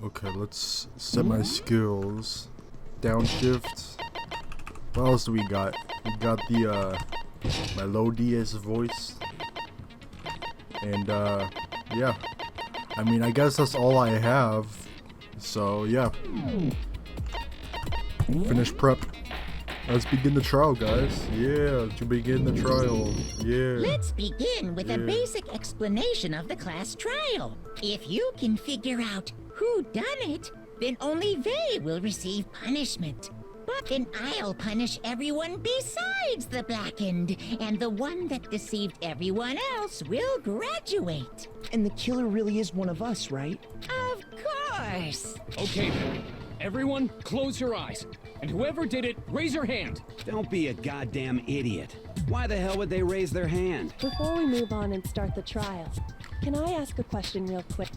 Okay, let's set my skills. Downshift. What else do we got? We got the melodious voice. And yeah. I mean, I guess that's all I have. So yeah. Finish prep. Let's begin the trial, guys. Yeah, to begin the trial. Yeah. Let's begin with a basic explanation of the class trial. If you can figure out who done it, then only they will receive punishment. But then I'll punish everyone besides the blackened, and the one that deceived everyone else will graduate. And the killer really is one of us, right? Of course. Okay then. Everyone, close your eyes. And whoever did it, raise your hand. Don't be a goddamn idiot. Why the hell would they raise their hand? Before we move on and start the trial, can I ask a question real quick?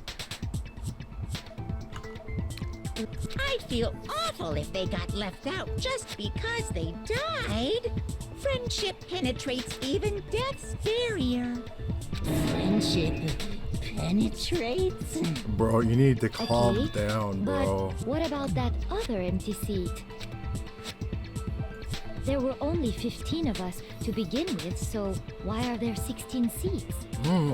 I'd feel awful if they got left out just because they died. Friendship penetrates even death's barrier. Friendship penetrates? Bro, you need to calm down, bro. But what about that other empty seat? There were only 15 of us to begin with, so why are there 16 seats?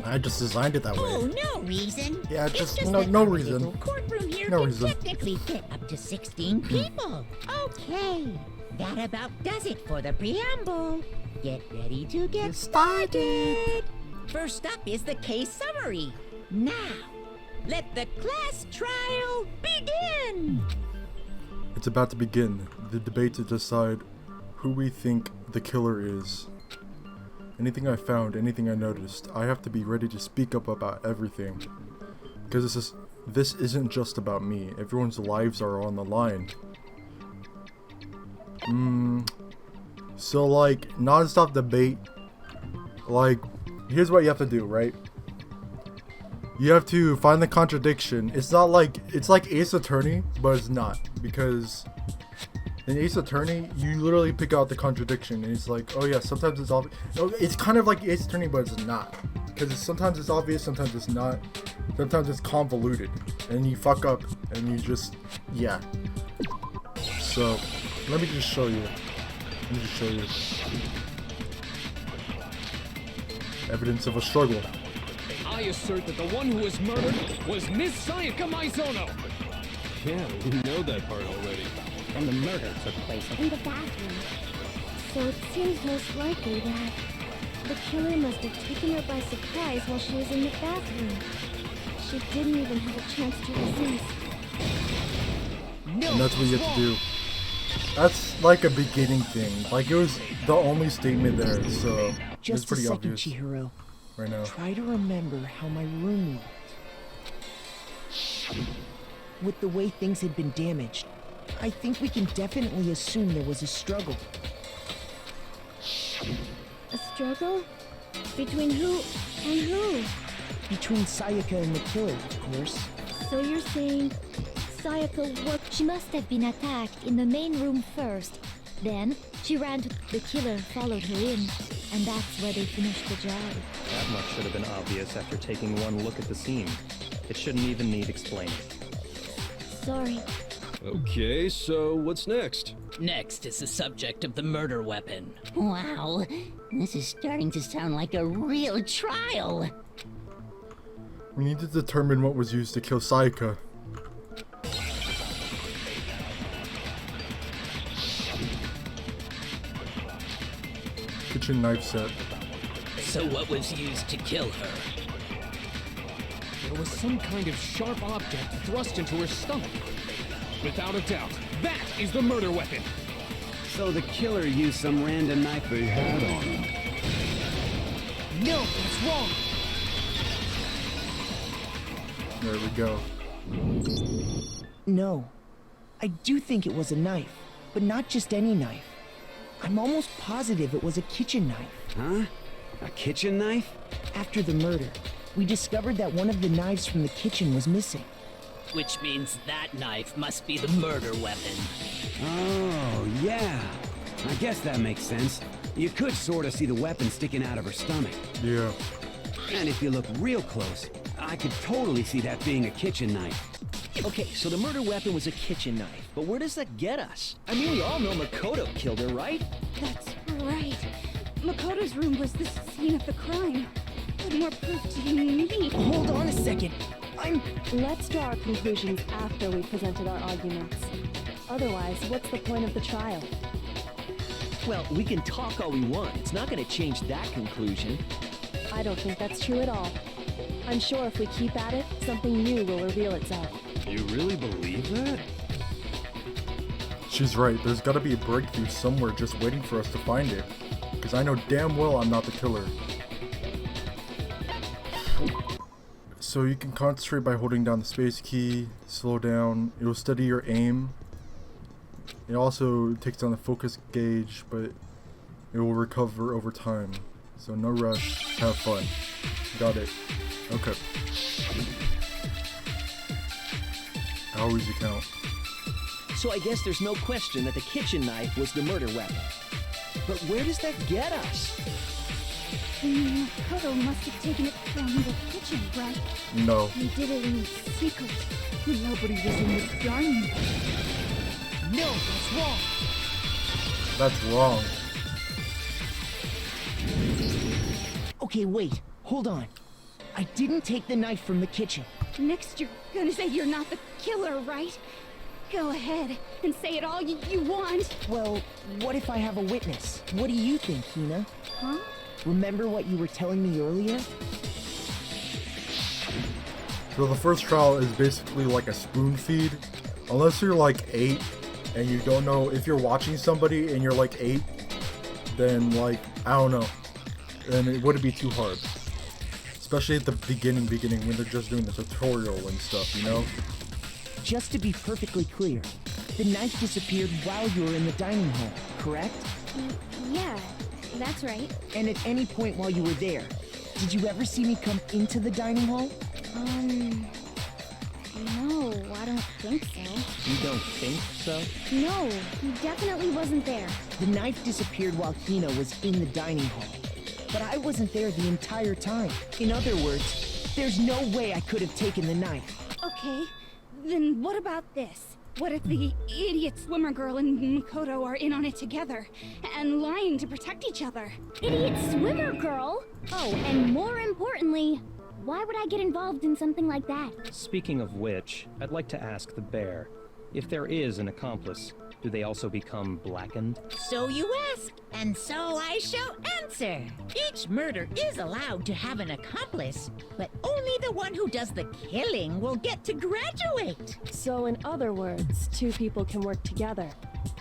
I just designed it that way. Oh, no reason. Yeah, It's just that no our reason. little courtroom here No can reason. technically fit up to 16 people. Okay, that about does it for the preamble. Get ready to get started. First up is the case summary. Now, let the class trial begin. It's about to begin. The debate to decide who we think the killer is. Anything I found, anything I noticed, I have to be ready to speak up about everything. Because this isn't just about me. Everyone's lives are on the line. So like, non-stop debate. Like, here's what you have to do, right? You have to find the contradiction. It's not like, it's like Ace Attorney, but it's not. Because in Ace Attorney, you literally pick out the contradiction, and it's like, oh yeah, sometimes it's obvious. It's kind of like Ace Attorney, but it's not. Because sometimes it's obvious, sometimes it's not. Sometimes it's convoluted, and you fuck up, and you just, yeah. So, let me just show you. Evidence of a struggle. I assert that the one who was murdered was Miss Sayaka Maizono. Yeah, we know that part already. And the murder took place In the bathroom. So it seems most likely that the killer must have taken her by surprise while she was in the bathroom. She didn't even have a chance to resist. And that's what you have to do. That's like a beginning thing. Like, it was the only statement there, so it's Just a pretty second, obvious Chihiro. right now. Try to remember how my room looked. With the way things had been damaged, I think we can definitely assume there was a struggle. A struggle? Between who and who? Between Sayaka and the killer, of course. So you're saying Sayaka she must have been attacked in the main room first. Then she ran to the killer, followed her in, and that's where they finished the job. That much should have been obvious after taking one look at the scene. It shouldn't even need explaining. Sorry. Okay, so what's next? Next is the subject of the murder weapon. Wow, this is starting to sound like a real trial. We need to determine what was used to kill Sayaka. Kitchen knife set. So what was used to kill her? There was some kind of sharp object thrust into her stomach. Without a doubt, that is the murder weapon. So the killer used some random knife they had on him. No, that's wrong. There we go. No. I do think it was a knife, but not just any knife. I'm almost positive it was a kitchen knife. Huh? A kitchen knife? After the murder, we discovered that one of the knives from the kitchen was missing. Which means that knife must be the murder weapon. Oh, yeah. I guess that makes sense. You could sort of see the weapon sticking out of her stomach. Yeah. And if you look real close, I could totally see that being a kitchen knife. Okay, so the murder weapon was a kitchen knife, but where does that get us? I mean, we all know Makoto killed her, right? That's right. Makoto's room was the scene of the crime. What more proof do you need? Hold on a second. Let's draw our conclusions after we've presented our arguments. Otherwise, what's the point of the trial? Well, we can talk all we want. It's not going to change that conclusion. I don't think that's true at all. I'm sure if we keep at it, something new will reveal itself. You really believe that? She's right. There's gotta be a breakthrough somewhere just waiting for us to find it. Because I know damn well I'm not the killer. So you can concentrate by holding down the space key, slow down, it will steady your aim. It also takes down the focus gauge, but it will recover over time. So no rush, have fun. Got it. Okay. How easy count? So I guess there's no question that the kitchen knife was the murder weapon. But where does that get us? Makoto must have taken it from the kitchen, right? No. He did it in secret. Nobody was in the dining room. No, that's wrong. That's wrong. Okay, wait. Hold on. I didn't take the knife from the kitchen. Next, you're gonna say you're not the killer, right? Go ahead and say it all you want. Well, what if I have a witness? What do you think, Hina? Huh? Remember what you were telling me earlier? So the first trial is basically like a spoon feed. Unless you're like 8 and you don't know if you're watching somebody and you're like 8, then like, I don't know. And it wouldn't be too hard. Especially at the beginning when they're just doing the tutorial and stuff, you know? Just to be perfectly clear, the knife disappeared while you were in the dining hall, correct? Yeah, that's right. And at any point while you were there, did you ever see me come into the dining hall? No, I don't think so. You don't think so? No, he definitely wasn't there. The knife disappeared while Hina was in the dining hall. But I wasn't there the entire time. In other words, there's no way I could have taken the knife. Okay, then what about this? What if the idiot swimmer girl and Makoto are in on it together and lying to protect each other? Idiot swimmer girl? Oh, and more importantly, why would I get involved in something like that? Speaking of which, I'd like to ask the bear, if there is an accomplice, do they also become blackened? So you ask, and so I shall answer. Each murder is allowed to have an accomplice, but only the one who does the killing will get to graduate. So in other words, two people can work together,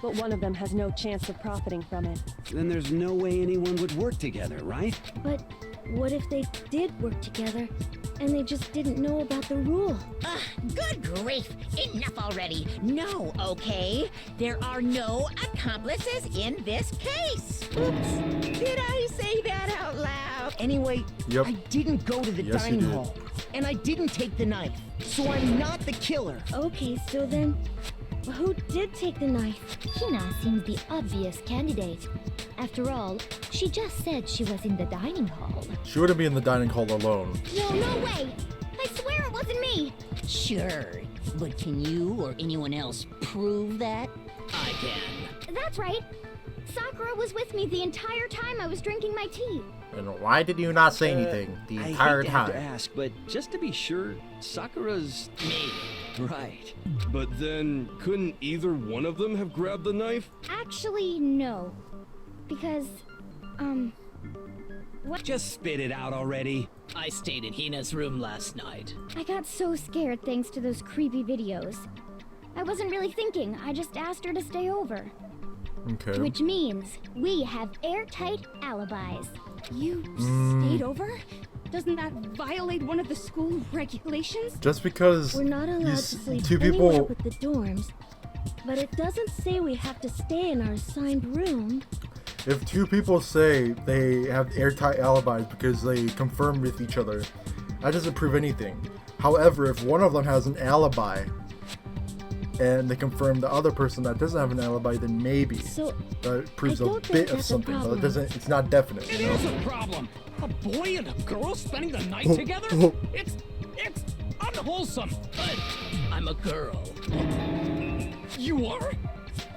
but one of them has no chance of profiting from it. Then there's no way anyone would work together, right? But what if they did work together and they just didn't know about the rule? Good grief! Enough already! No, okay? There are no accomplices in this case! Oops! Did I say that out loud? Anyway, Yep. I didn't go to the Yes, you dining did. hall. And I didn't take the knife. So I'm not the killer. Okay, so then, who did take the knife? Hina seems the obvious candidate. After all, she just said she was in the dining hall. She wouldn't be in the dining hall alone. No way! I swear it wasn't me! Sure, but can you or anyone else prove that? I can. That's right. Sakura was with me the entire time I was drinking my tea. And why did you not say anything the entire I hate to have to time? ask, but just to be sure, Sakura's... Me. Right. But then, couldn't either one of them have grabbed the knife? Actually, no. Because, what? Just spit it out already. I stayed in Hina's room last night. I got so scared thanks to those creepy videos. I wasn't really thinking, I just asked her to stay over. Okay. Which means we have airtight alibis. You stayed over? Doesn't that violate one of the school regulations? Just because We're not allowed to these sleep two anywhere people, with the dorms, but it doesn't say we have to stay in our assigned room. if two people say they have airtight alibis because they confirm with each other, that doesn't prove anything. However, if one of them has an alibi and they confirm the other person that doesn't have an alibi, then maybe So that proves I a don't think bit of that's a something, but it problem. doesn't. It's not definite. It You know? is a problem! A boy and a girl spending the night Oh, together? oh. It's wholesome. But I'm a girl. You are?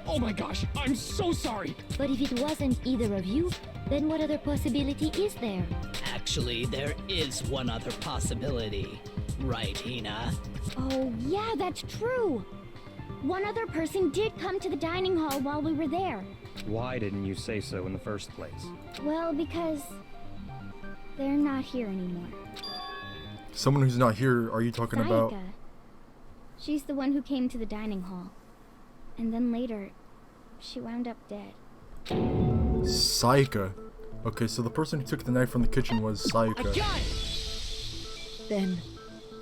Oh my gosh, I'm so sorry. But if it wasn't either of you, then what other possibility is there? Actually, there is one other possibility. Right, Hina? Oh, yeah, that's true. One other person did come to the dining hall while we were there. Why didn't you say so in the first place? Well, because they're not here anymore. Someone who's not here, are you talking about? Sayaka. She's the one who came to the dining hall. And then later, she wound up dead. Sayaka. Okay, so the person who took the knife from the kitchen was Sayaka. Then,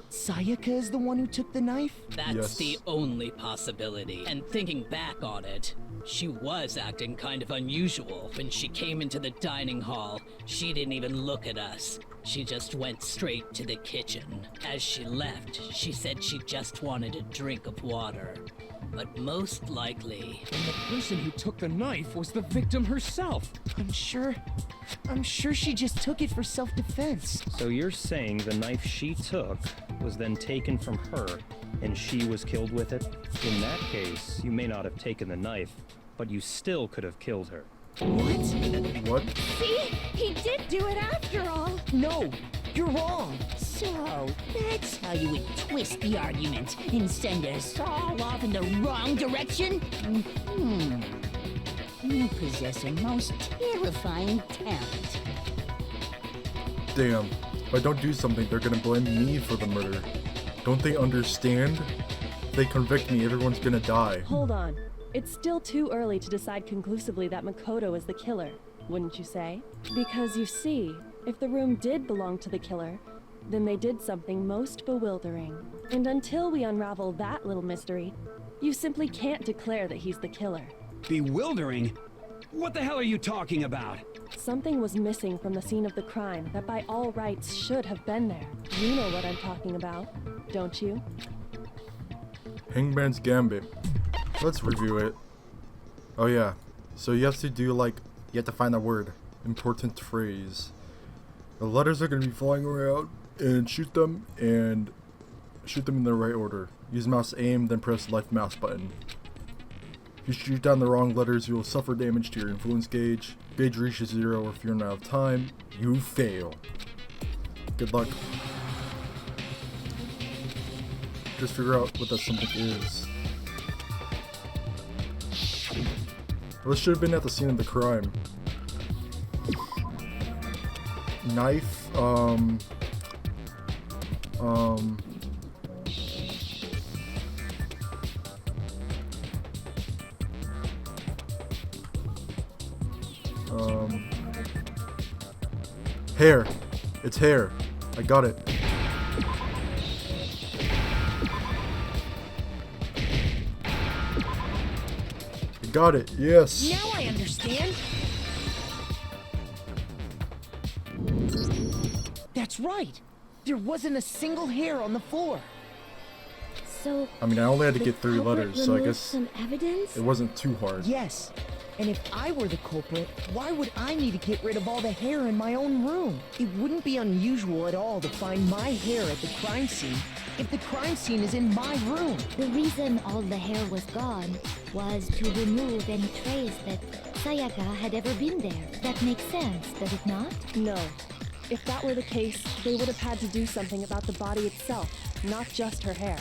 Sayaka is the one who took the knife? That's Yes. the only possibility. And thinking back on it, she was acting kind of unusual. When she came into the dining hall, she didn't even look at us. She just went straight to the kitchen. As she left, she said she just wanted a drink of water. But most likely... And the person who took the knife was the victim herself. I'm sure she just took it for self-defense. So you're saying the knife she took was then taken from her, and she was killed with it? In that case, you may not have taken the knife, but you still could have killed her. What? See? He did do it after all. No, you're wrong. So, that's how you would twist the argument and send us all off in the wrong direction? You possess a most terrifying talent. Damn. If I don't do something, they're gonna blame me for the murder. Don't they understand? If they convict me, everyone's gonna die. Hold on. It's still too early to decide conclusively that Makoto is the killer, wouldn't you say? Because you see, if the room did belong to the killer, then they did something most bewildering. And until we unravel that little mystery, you simply can't declare that he's the killer. Bewildering? What the hell are you talking about? Something was missing from the scene of the crime that by all rights should have been there. You know what I'm talking about, don't you? Hangman's Gambit. Let's review it. Oh yeah. So you have to do you have to find a word. Important phrase. The letters are going to be flying around and shoot them in the right order. Use mouse aim, then press left mouse button. If you shoot down the wrong letters, you will suffer damage to your influence gauge. Gauge reaches 0, or if you're out of time, you fail. Good luck. Just figure out what that something is. Well, this should have been at the scene of the crime. Knife, hair. It's hair. I got it. I got it. Yes. Now I understand. That's right. There wasn't a single hair on the floor. So, I mean, I only had to the get 3 culprit letters, so I removed guess some evidence? it wasn't too hard. Yes. And if I were the culprit, why would I need to get rid of all the hair in my own room? It wouldn't be unusual at all to find my hair at the crime scene if the crime scene is in my room. The reason all the hair was gone was to remove any trace that Sayaka had ever been there. That makes sense, does it not? No. If that were the case, they would have had to do something about the body itself, not just her hair.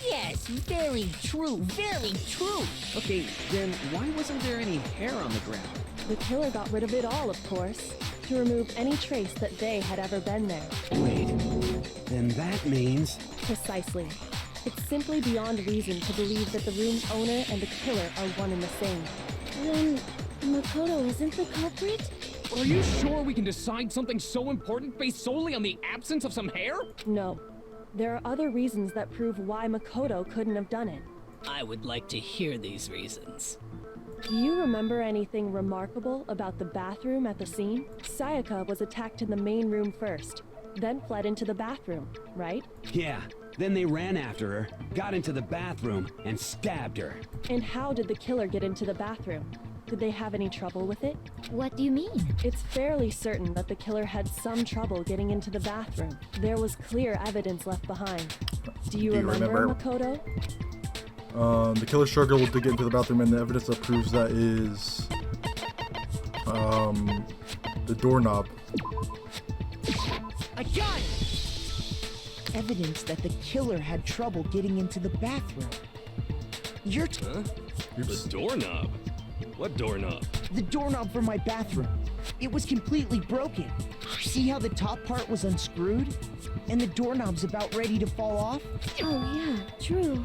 Yes, very true, very true. Okay, then why wasn't there any hair on the ground? The killer got rid of it all, of course, to remove any trace that they had ever been there. Wait, then that means... Precisely. It's simply beyond reason to believe that the room's owner and the killer are one and the same. Then Makoto isn't the culprit? Are you sure we can decide something so important based solely on the absence of some hair? No. There are other reasons that prove why Makoto couldn't have done it. I would like to hear these reasons. Do you remember anything remarkable about the bathroom at the scene? Sayaka was attacked in the main room first, then fled into the bathroom, right? Yeah, then they ran after her, got into the bathroom, and stabbed her. And how did the killer get into the bathroom? Did they have any trouble with it? What do you mean? It's fairly certain that the killer had some trouble getting into the bathroom. There was clear evidence left behind. Do you remember Makoto? The killer struggled to get into the bathroom, and the evidence that proves that is the doorknob. I got it! Evidence that the killer had trouble getting into the bathroom. You're The doorknob? What doorknob? the doorknob for my bathroom. It was completely broken. See how the top part was unscrewed? And the doorknob's about ready to fall off? Oh yeah, true.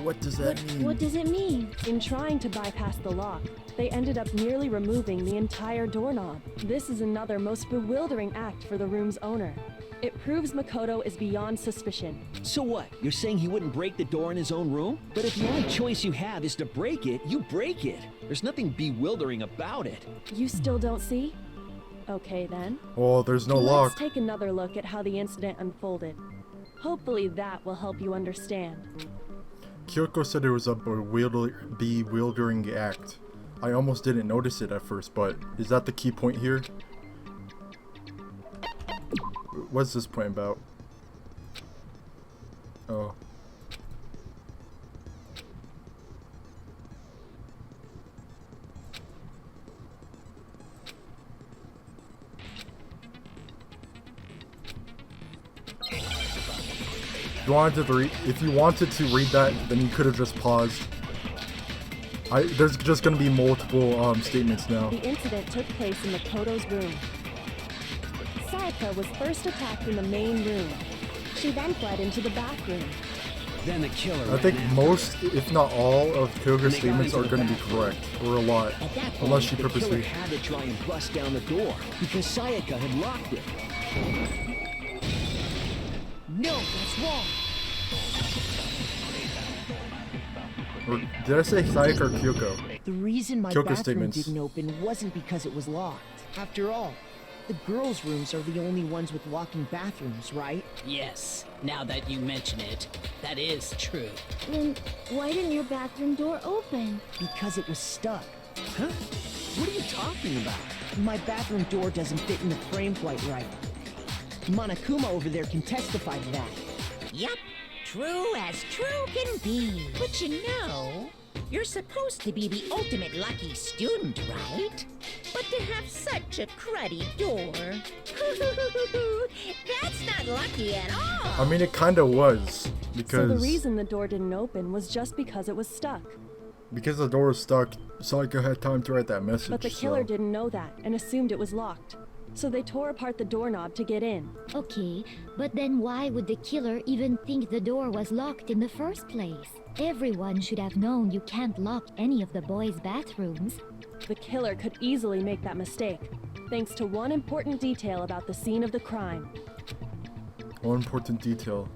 What does that mean? What does it mean? In trying to bypass the lock, they ended up nearly removing the entire doorknob. This is another most bewildering act for the room's owner. It proves Makoto is beyond suspicion. So what? You're saying he wouldn't break the door in his own room? But if the only choice you have is to break it, you break it. There's nothing bewildering about it. You still don't see? Okay then. Well, there's no Let's lock. take another look at how the incident unfolded. Hopefully that will help you understand. Kyoko said it was a bewildering act. I almost didn't notice it at first, but is that the key point here? What's this point about? Oh. If you wanted to read that, then you could have just paused. There's just gonna be multiple statements now. The incident took place in Makoto's room. Sayaka was first attacked in the main room. She then fled into the back room. Then the killer I think ran after most, her. if not all, of Kyoko's When they got statements into are the going to be bathroom, correct, or a lot, At that point, unless she The killer purposely. had to try and bust down the door because Sayaka had locked it. No, that's wrong. Or did I say Sayaka or Kyoko? The reason my Kyoko's bathroom statements. didn't open wasn't because it was locked. After all, the girls' rooms are the only ones with locking bathrooms, right? Yes, now that you mention it, that is true. Then why didn't your bathroom door open? Because it was stuck. Huh? What are you talking about? My bathroom door doesn't fit in the frame quite right. Monokuma over there can testify to that. Yup, true as true can be. But you know, you're supposed to be the ultimate lucky student, right? But to have such a cruddy door, that's not lucky at all. I mean, it kind of was, So because the reason the door didn't open was just because it was stuck. the door was stuck, Sayaka had time to write that message. But the killer so. didn't know that and assumed it was locked. So they tore apart the doorknob to get in. Okay, but then why would the killer even think the door was locked in the first place? Everyone should have known you can't lock any of the boys' bathrooms. The killer could easily make that mistake, thanks to one important detail about the scene of the crime. One important detail.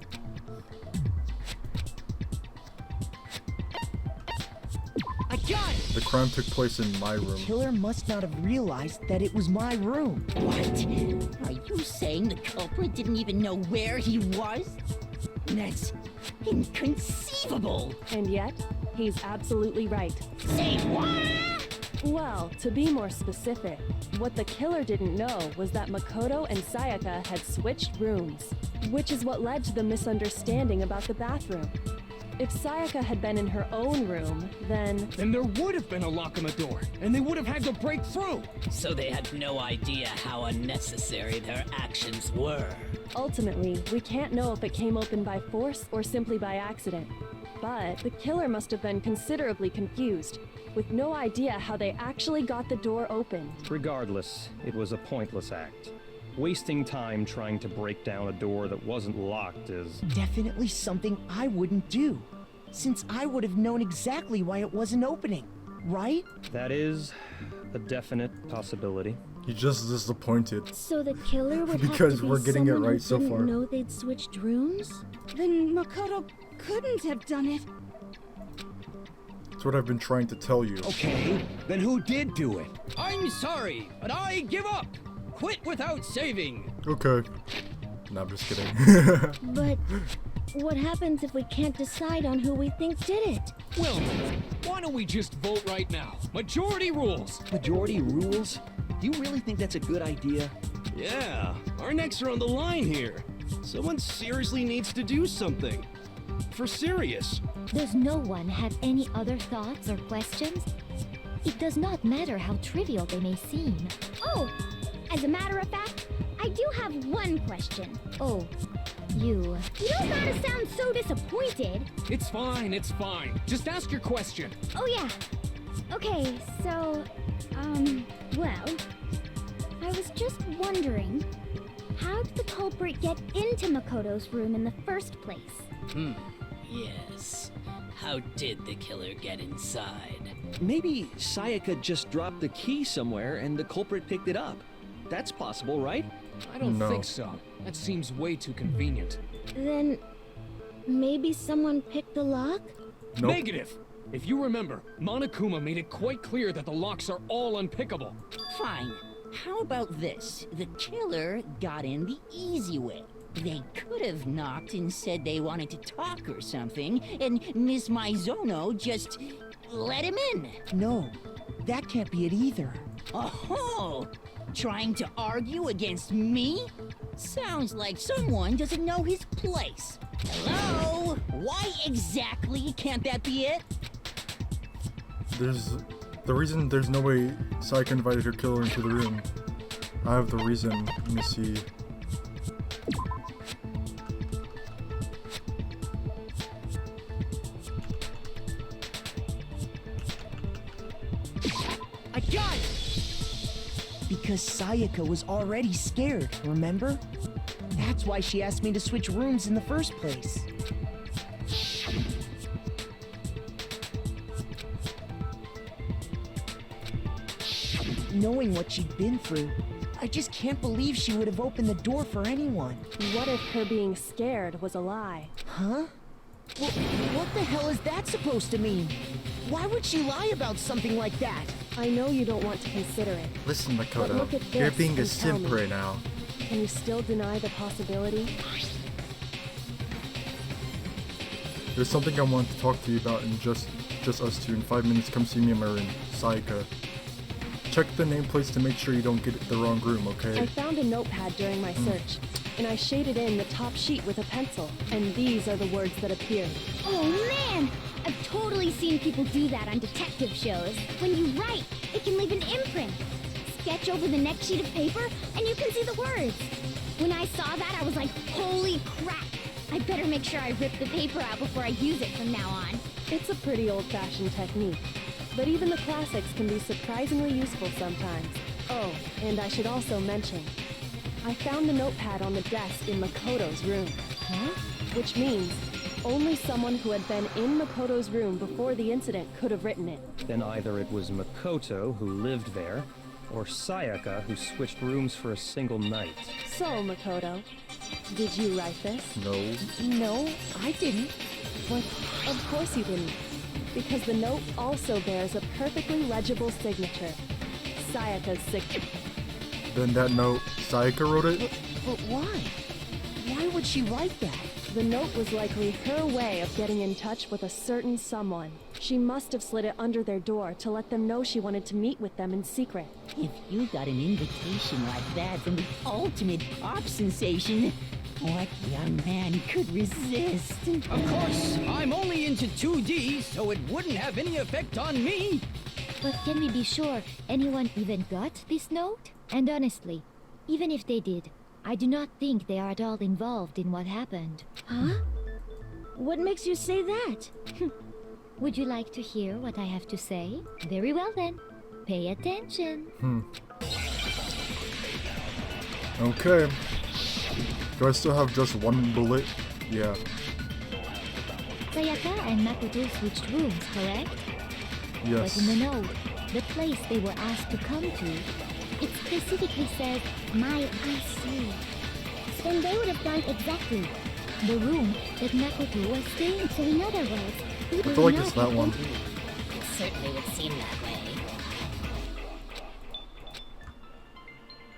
I got it! The crime took place in my The room. killer must not have realized that it was my room. What? Are you saying the culprit didn't even know where he was? That's inconceivable. And yet, he's absolutely right. Say what? Well, to be more specific, what the killer didn't know was that Makoto and Sayaka had switched rooms, which is what led to the misunderstanding about the bathroom. If Sayaka had been in her own room, then There would have been a lock on the door, and they would have had to break through. So they had no idea how unnecessary their actions were. ultimately, we can't know if it came open by force or simply by accident. But the killer must have been considerably confused, with no idea how they actually got the door open. Regardless, it was a pointless act. Wasting time trying to break down a door that wasn't locked is... Definitely something I wouldn't do, since I would have known exactly why it wasn't opening, right? That is a definite possibility. He's just disappointed. So the killer would Because have to be we're getting it someone right who so didn't far. know they'd switched rooms? Then Makoto couldn't have done it. That's what I've been trying to tell you. Okay, then who did do it? I'm sorry, but I give up. Quit without saving. Okay. No, I'm just kidding. But what happens if we can't decide on who we think did it? Well, why don't we just vote right now? Majority rules! Majority rules? Do you really think that's a good idea? Yeah, our necks are on the line here. Someone seriously needs to do something. For serious. Does no one have any other thoughts or questions? It does not matter how trivial they may seem. Oh, as a matter of fact, I do have one question. Oh, you... You don't gotta sound so disappointed. It's fine, it's fine. Just ask your question. Oh yeah. Okay, so, well, I was just wondering, how did the culprit get into Makoto's room in the first place? Yes. How did the killer get inside? Maybe Sayaka just dropped the key somewhere and the culprit picked it up. That's possible, right? I don't think so. That seems way too convenient. Then, maybe someone picked the lock? Nope. Negative! If you remember, Monokuma made it quite clear that the locks are all unpickable. Fine. How about this? The killer got in the easy way. They could have knocked and said they wanted to talk or something, and Miss Maizono just let him in. No, that can't be it either. Oh, trying to argue against me? Sounds like someone doesn't know his place. Hello? Why exactly can't that be it? There's the reason there's no way Sayaka invited her killer into the room. I have the reason. Let me see. I got it! Because Sayaka was already scared, remember? That's why she asked me to switch rooms in the first place. Knowing what she'd been through, I just can't believe she would have opened the door for anyone. What if her being scared was a lie? Huh? Well, what the hell is that supposed to mean? Why would she lie about something like that? I know you don't want to consider it. Listen, But Makoto, look at you're this being a and tell simp me. right now. Can you still deny the possibility? There's something I want to talk to you about in just us two. In 5 minutes, come see me in my room. Sayaka. Check the nameplates to make sure you don't get the wrong room, okay? I found a notepad during my search, and I shaded in the top sheet with a pencil, and these are the words that appeared. Oh man! I've totally seen people do that on detective shows. When you write, it can leave an imprint. Sketch over the next sheet of paper, and you can see the words. When I saw that, I was like, holy crap! I better make sure I rip the paper out before I use it from now on. It's a pretty old-fashioned technique, but even the classics can be surprisingly useful sometimes. Oh, and I should also mention, I found the notepad on the desk in Makoto's room. Huh? Which means only someone who had been in Makoto's room before the incident could have written it. Then either it was Makoto who lived there, or Sayaka who switched rooms for a single night. So, Makoto, did you write this? No. No, I didn't. But of course you didn't, because the note also bears a perfectly legible signature. Sayaka's signature. Then that note, Sayaka wrote it? But why? Why would she write that? The note was likely her way of getting in touch with a certain someone. She must have slid it under their door to let them know she wanted to meet with them in secret. If you got an invitation like that from the ultimate pop sensation, what young man could resist? Of course, I'm only into 2D, so it wouldn't have any effect on me. But can we be sure anyone even got this note? And honestly, even if they did, I do not think they are at all involved in what happened. Huh? What makes you say that? Would you like to hear what I have to say? Very well then. Pay attention. Okay. Do I still have just one bullet? Yeah. Sayaka and Makoto switched rooms, correct? Yes. But in the note, the place they were asked to come to, it specifically says, I see. Then they would have gone exactly the room that Makoto was staying. So in other words, I feel like it's that one. It certainly would seem that way.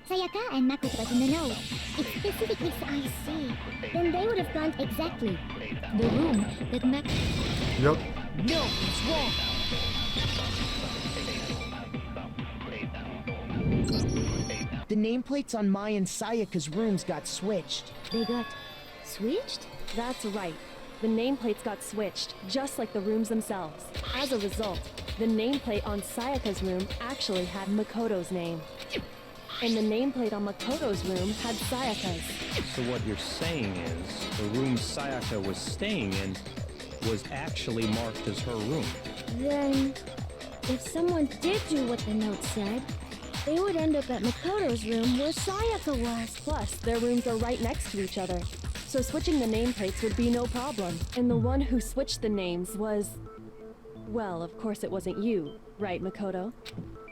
Sayaka and Makoto was in the know. It specifically I see. Then they would have gone exactly the room that Mak. Yep. No, it's wrong. The nameplates on my and Sayaka's rooms got switched. They got switched? That's right. The nameplates got switched, just like the rooms themselves. As a result, the nameplate on Sayaka's room actually had Makoto's name. And the nameplate on Makoto's room had Sayaka's. So what you're saying is, the room Sayaka was staying in was actually marked as her room. Then, if someone did do what the note said, they would end up at Makoto's room where Sayaka was. Plus, their rooms are right next to each other. So switching the nameplates would be no problem. And the one who switched the names was... Well, of course it wasn't you, right, Makoto?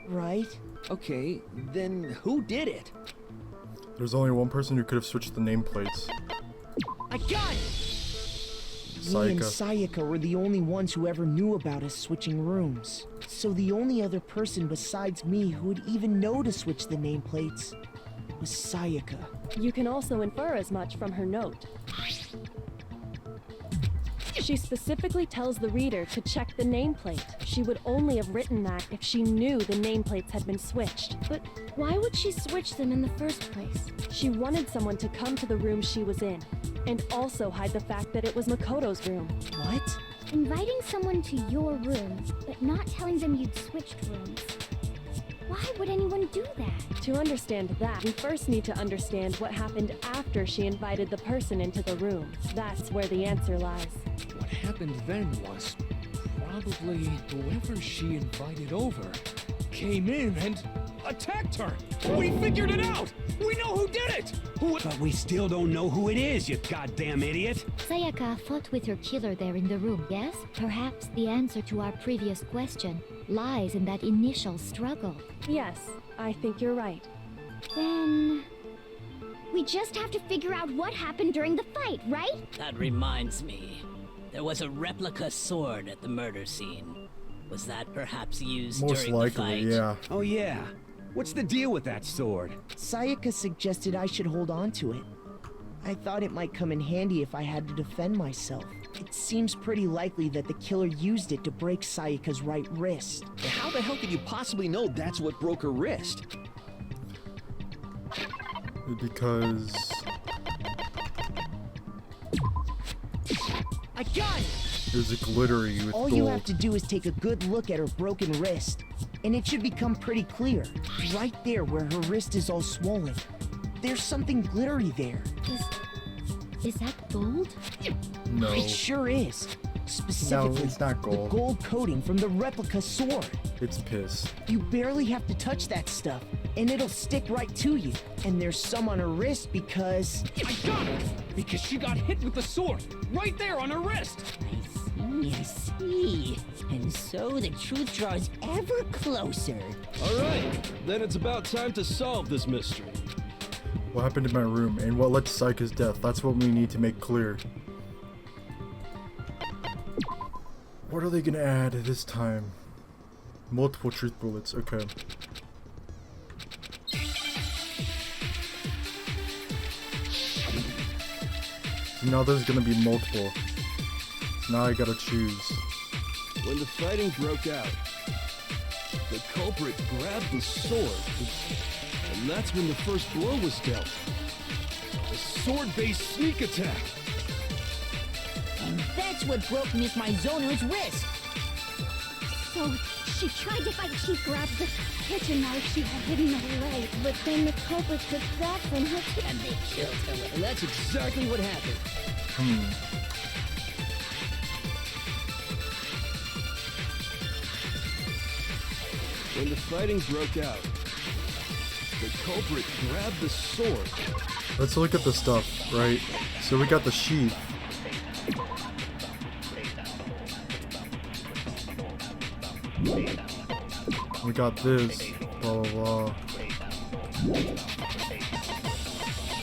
Right. Okay, then who did it? There's only one person who could have switched the nameplates. I got it! Me and Sayaka were the only ones who ever knew about us switching rooms. So the only other person besides me who would even know to switch the nameplates was Sayaka. You can also infer as much from her note. She specifically tells the reader to check the nameplate. She would only have written that if she knew the nameplates had been switched. But why would she switch them in the first place? She wanted someone to come to the room she was in, and also hide the fact that it was Makoto's room. What? Inviting someone to your room, but not telling them you'd switched rooms. Why would anyone do that? To understand that, we first need to understand what happened after she invited the person into the room. That's where the answer lies. What happened then was probably whoever she invited over came in and attacked her. We figured it out! We know who did it! But we still don't know who it is, you goddamn idiot! Sayaka fought with her killer there in the room, yes? Perhaps the answer to our previous question lies in that initial struggle. Yes, I think you're right. Then... We just have to figure out what happened during the fight, right? That reminds me. There was a replica sword at the murder scene. Was that perhaps used Most during likely, the fight? yeah. Oh yeah. What's the deal with that sword? Sayaka suggested I should hold on to it. I thought it might come in handy if I had to defend myself. It seems pretty likely that the killer used it to break Sayaka's right wrist. How the hell could you possibly know that's what broke her wrist? Because... I got it! There's a glittery with All gold. you have to do is take a good look at her broken wrist, and it should become pretty clear. Right there where her wrist is all swollen. There's something glittery there. Is that gold? No. It sure is. Specifically, No, it's not gold. the gold coating from the replica sword. It's piss. You barely have to touch that stuff, and it'll stick right to you. And there's some on her wrist because... I got it! Because she got hit with the sword, right there on her wrist! I see. And so the truth draws ever closer. Alright, then it's about time to solve this mystery. What happened in my room and what led to Sayaka's death? That's what we need to make clear. What are they gonna add this time? Multiple truth bullets, okay. So now there's gonna be multiple. So now I gotta choose. When the fighting broke out, the culprit grabbed the sword, and that's when the first blow was dealt. A sword-based sneak attack. And that's what broke Miss Mizono's wrist. So, she tried to fight. She grabbed the kitchen knife she had hidden away, but then the culprit took that from her too. And they killed her with And that's exactly what happened. When the fighting broke out, the culprit grabbed the sword. Let's look at the stuff, right? So we got the sheath. We got this, blah blah blah.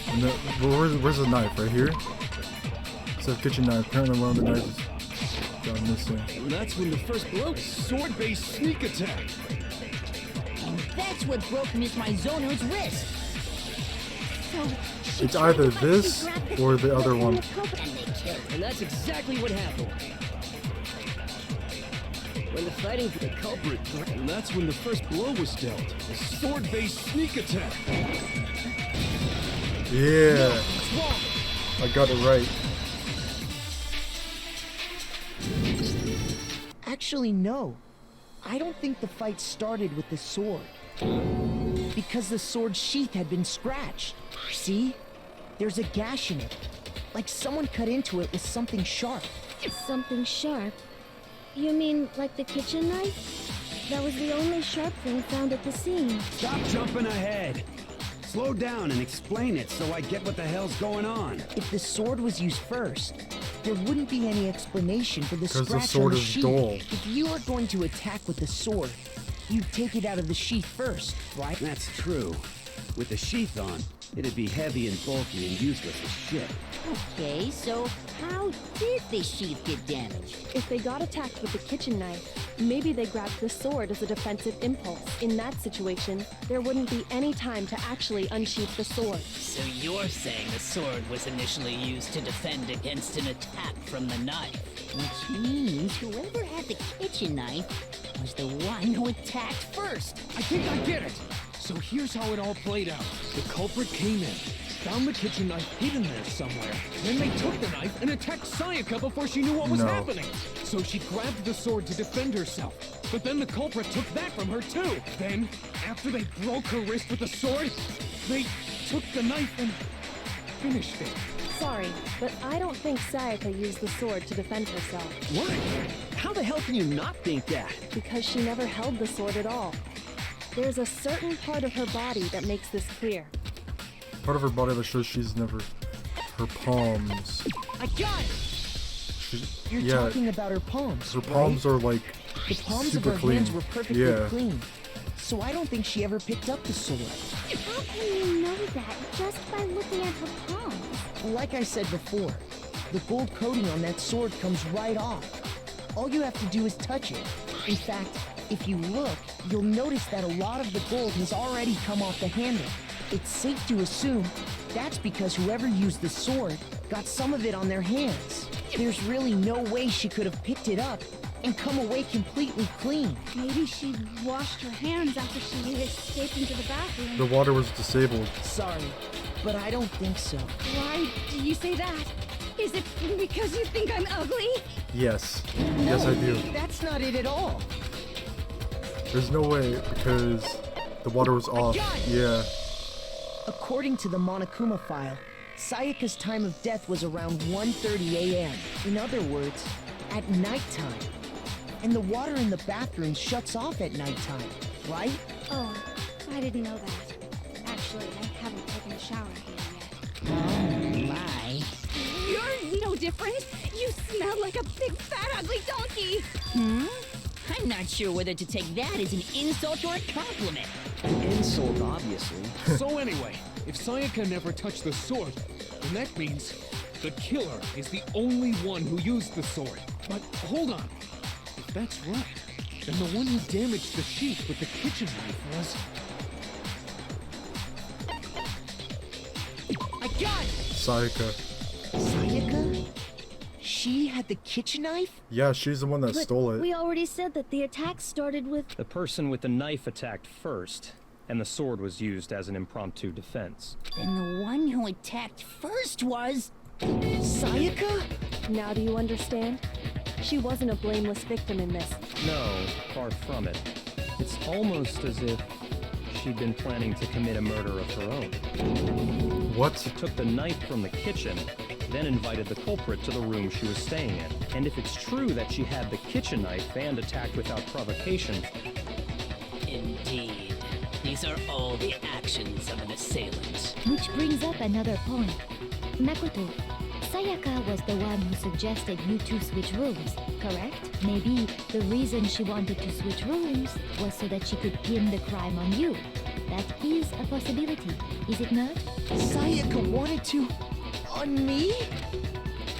And where's the knife? Right here? It says kitchen knife. Apparently one of the knives is gone missing. And that's when the first blow. Sword-based sneak attack. And that's what broke Miss Mizono's wrist. So It's either this or the other one. And that's exactly what happened. When the fighting for the culprit, And that's when the first blow was dealt. A sword-based sneak attack. Yeah. I got it right. Actually, no. I don't think the fight started with the sword. Because the sword's sheath had been scratched. See? There's a gash in it. Like someone cut into it with something sharp. Something sharp? You mean like the kitchen knife? That was the only sharp thing found at the scene. Stop jumping ahead. Slow down and explain it so I get what the hell's going on. If the sword was used first, there wouldn't be any explanation for the Because scratch the sword on the is sheath. dull. If you are going to attack with the sword, you'd take it out of the sheath first, right? That's true. With the sheath on, it'd be heavy and bulky and useless as shit. Okay, so how did the sheath get damaged? If they got attacked with the kitchen knife, maybe they grabbed the sword as a defensive impulse. In that situation, there wouldn't be any time to actually unsheath the sword. So you're saying the sword was initially used to defend against an attack from the knife? Which means whoever had the kitchen knife was the one who attacked first. I think I get it. So here's how it all played out. The culprit came in, found the kitchen knife hidden there somewhere. Then they took the knife and attacked Sayaka before she knew what was happening. So she grabbed the sword to defend herself. But then the culprit took that from her too. Then, after they broke her wrist with the sword, they took the knife and finished it. Sorry, but I don't think Sayaka used the sword to defend herself. What? How the hell can you not think that? Because she never held the sword at all. There's a certain part of her body that makes this clear. Part of her body that shows she's never. Her palms. I got it! You're yeah, talking about her palms, her palms right? are like The palms super of her clean. hands were perfectly Yeah. clean. So I don't think she ever picked up the sword. How can you know that just by looking at her palms? Like I said before, the gold coating on that sword comes right off. All you have to do is touch it. In fact, if you look, you'll notice that a lot of the gold has already come off the handle. It's safe to assume that's because whoever used the sword got some of it on their hands. There's really no way she could have picked it up and come away completely clean. maybe she washed her hands after she escaped into the bathroom. The water was disabled. Sorry, but I don't think so. Why do you say that? Is it because you think I'm ugly? Yes. Yes, I do. That's not it at all. There's no way because the water was off. Yeah. According to the Monokuma file, Sayaka's time of death was around 1:30 a.m. In other words, at nighttime. And the water in the bathroom shuts off at nighttime, right? Oh, I didn't know that. Actually, I haven't taken a shower here yet. Oh my. You're no different. You smell like a big fat ugly donkey. I'm not sure whether to take that as an insult or a compliment. An insult, obviously. So anyway, if Sayaka never touched the sword, then that means the killer is the only one who used the sword. But hold on. If that's right, then the one who damaged the sheath with the kitchen knife was... I got it! Sayaka. Sayaka? She had the kitchen knife? Yeah, she's the one that But stole it. we already said that the attack started with... The person with the knife attacked first, and the sword was used as an impromptu defense. Then the one who attacked first was... Sayaka? Now do you understand? She wasn't a blameless victim in this. No, far from it. It's almost as if she'd been planning to commit a murder of her own. What? She took the knife from the kitchen, then invited the culprit to the room she was staying in. And if it's true that she had the kitchen knife and attacked without provocation... Indeed. These are all the actions of an assailant. Which brings up another point. Makoto, Sayaka was the one who suggested you two switch rooms, correct? Maybe the reason she wanted to switch rooms was so that she could pin the crime on you. That is a possibility, is it not? Sayaka wanted to... on me?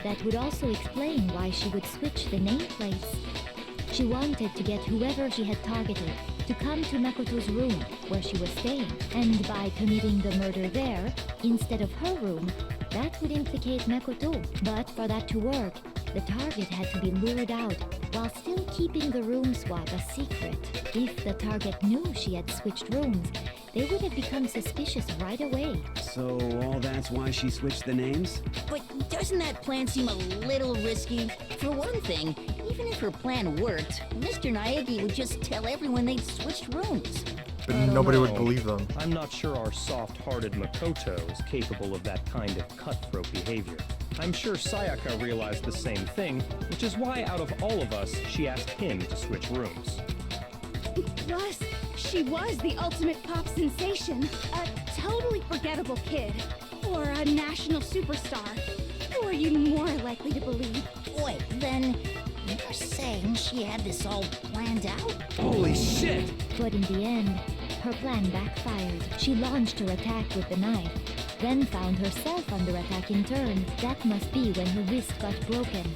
That would also explain why she would switch the nameplates. She wanted to get whoever she had targeted to come to Makoto's room, where she was staying. And by committing the murder there, instead of her room, that would implicate Makoto. But for that to work, the target had to be lured out, while still keeping the room swap a secret. If the target knew she had switched rooms, they would have become suspicious right away. So all that's why she switched the names? But doesn't that plan seem a little risky? For one thing, even if her plan worked, Mr. Naegi would just tell everyone they'd switched rooms. But nobody would believe them. I'm not sure our soft-hearted Makoto is capable of that kind of cutthroat behavior. I'm sure Sayaka realized the same thing, which is why out of all of us, she asked him to switch rooms. Plus, she was the ultimate pop sensation. A totally forgettable kid. Or a national superstar. Who are you more likely to believe? Wait, then you're saying she had this all planned out? Holy shit! But in the end, her plan backfired. She launched her attack with the knife, then found herself under attack in turn. That must be when her wrist got broken,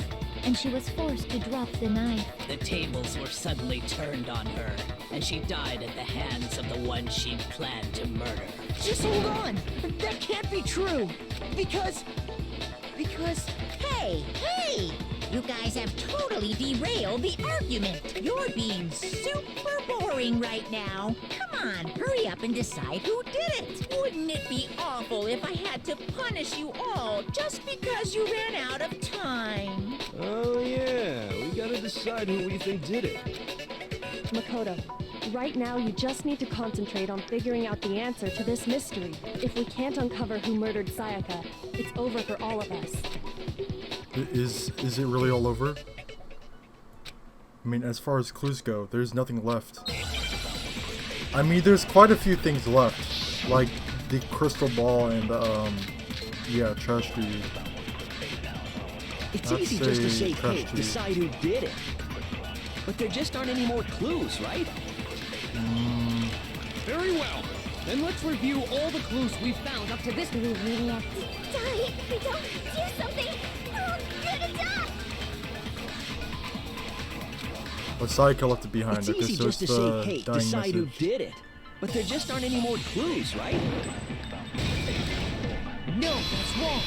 and she was forced to drop the knife. The tables were suddenly turned on her, and she died at the hands of the one she'd planned to murder. Just hold on! That can't be true! Because... Hey! You guys have totally derailed the argument. You're being super boring right now. Come on, hurry up and decide who did it. Wouldn't it be awful if I had to punish you all just because you ran out of time? Oh yeah, we gotta decide who we think did it. Makoto, right now you just need to concentrate on figuring out the answer to this mystery. If we can't uncover who murdered Sayaka, it's over for all of us. Is it really all over? I mean, as far as clues go, there's nothing left. I mean, there's quite a few things left, like the crystal ball and yeah, trash TV. It's easy just to say, hey, decide who did it. But there just aren't any more clues, right? Very well. Then let's review all the clues we've found up to this. Die! Don't do something! I'm gonna die! But Sayaka left it behind. It's Okay, easy so just to it's say, the hey, dying decide who message. did it. But there just aren't any more clues, right? No, that's wrong!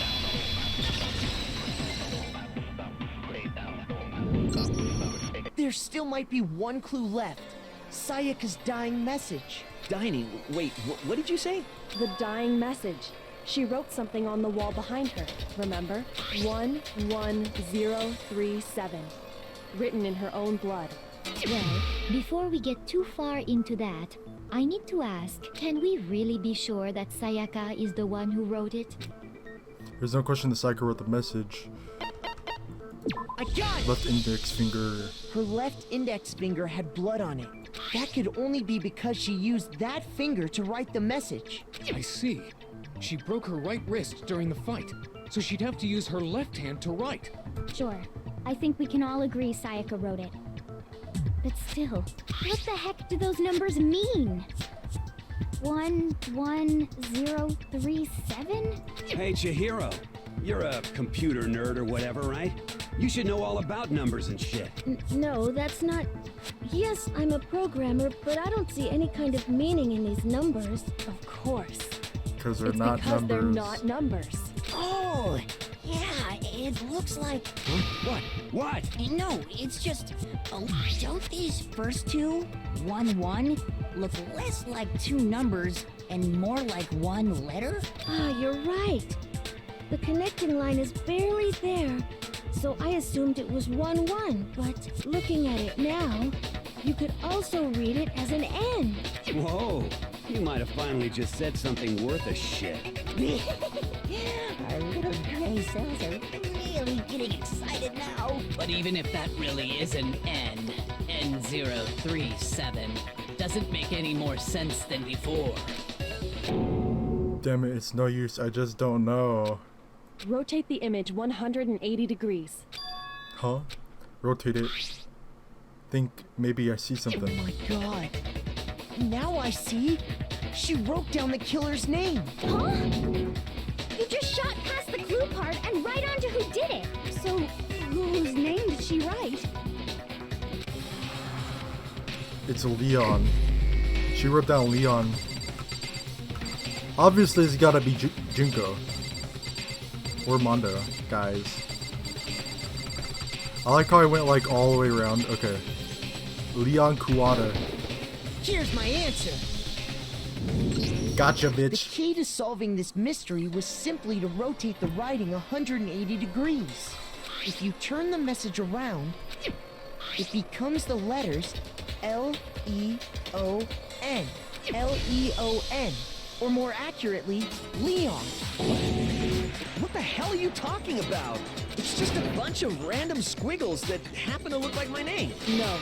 There still might be one clue left. Sayaka's dying message. Dining? Wait, what did you say? The dying message. She wrote something on the wall behind her, remember? 11037. Written in her own blood. Well, before we get too far into that, I need to ask, can we really be sure that Sayaka is the one who wrote it? There's no question that Sayaka wrote the message. I got it! Left index finger. Her left index finger had blood on it. That could only be because she used that finger to write the message. I see. She broke her right wrist during the fight, so she'd have to use her left hand to write. Sure. I think we can all agree Sayaka wrote it. But still, what the heck do those numbers mean? 11037? Hey, Chihiro. You're a computer nerd or whatever, right? You should know all about numbers and shit. No, that's not... Yes, I'm a programmer, but I don't see any kind of meaning in these numbers. Of course. Because they're It's not because numbers. they're not numbers. Oh, yeah, it looks like... Huh? What? No, it's just... Oh, don't these first two, 1-1, look less like two numbers and more like one letter? Ah, you're right. The connecting line is barely there, so I assumed it was 1-1, but looking at it now, you could also read it as an N. Whoa. You might have finally just said something worth a shit. Our little gray cells are really getting excited now. But even if that really is an N, N037, doesn't make any more sense than before. Damn it, it's no use. I just don't know. Rotate the image 180 degrees. Huh? Rotate it. Think maybe I see something. Oh my god. Now I see. She wrote down the killer's name. Huh? You just shot past the clue part and right onto who did it. So, whose name did she write? it's Leon. She wrote down Leon. Obviously, it's gotta be Junko. Or Mondo, guys. I like how I went like all the way around. Okay. Leon Kuwata. Here's my answer. Gotcha, The bitch. key to solving this mystery was simply to rotate the writing 180 degrees. If you turn the message around, it becomes the letters L-E-O-N. L-E-O-N. Or more accurately, Leon. What the hell are you talking about? It's just a bunch of random squiggles that happen to look like my name. No,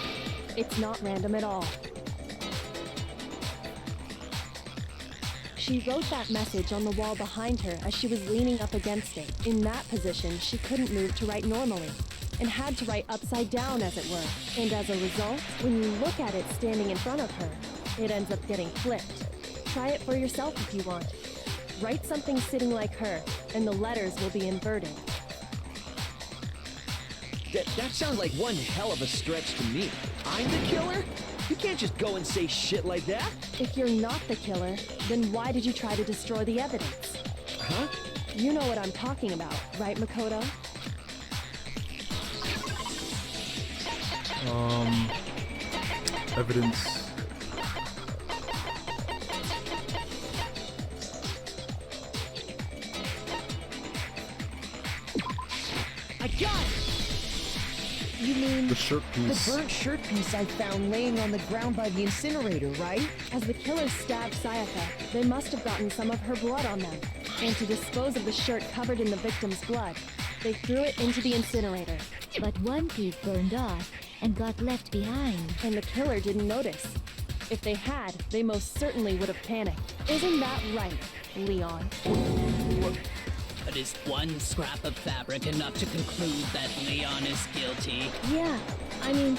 it's not random at all. She wrote that message on the wall behind her as she was leaning up against it. In that position, she couldn't move to write normally, and had to write upside down, as it were. And as a result, when you look at it standing in front of her, it ends up getting flipped. Try it for yourself if you want. Write something sitting like her, and the letters will be inverted. That sounds like one hell of a stretch to me. I'm the killer? You can't just go and say shit like that. If you're not the killer, then why did you try to destroy the evidence? Huh? You know what I'm talking about, right, Makoto? Evidence. I got it! You mean The shirt piece. the burnt shirt piece I found laying on the ground by the incinerator, right? As the killer stabbed Sayaka, they must have gotten some of her blood on them. And to dispose of the shirt covered in the victim's blood, they threw it into the incinerator. But one piece burned off and got left behind. And the killer didn't notice. If they had, they most certainly would have panicked. Isn't that right, Leon? But is one scrap of fabric enough to conclude that Leon is guilty? Yeah, I mean,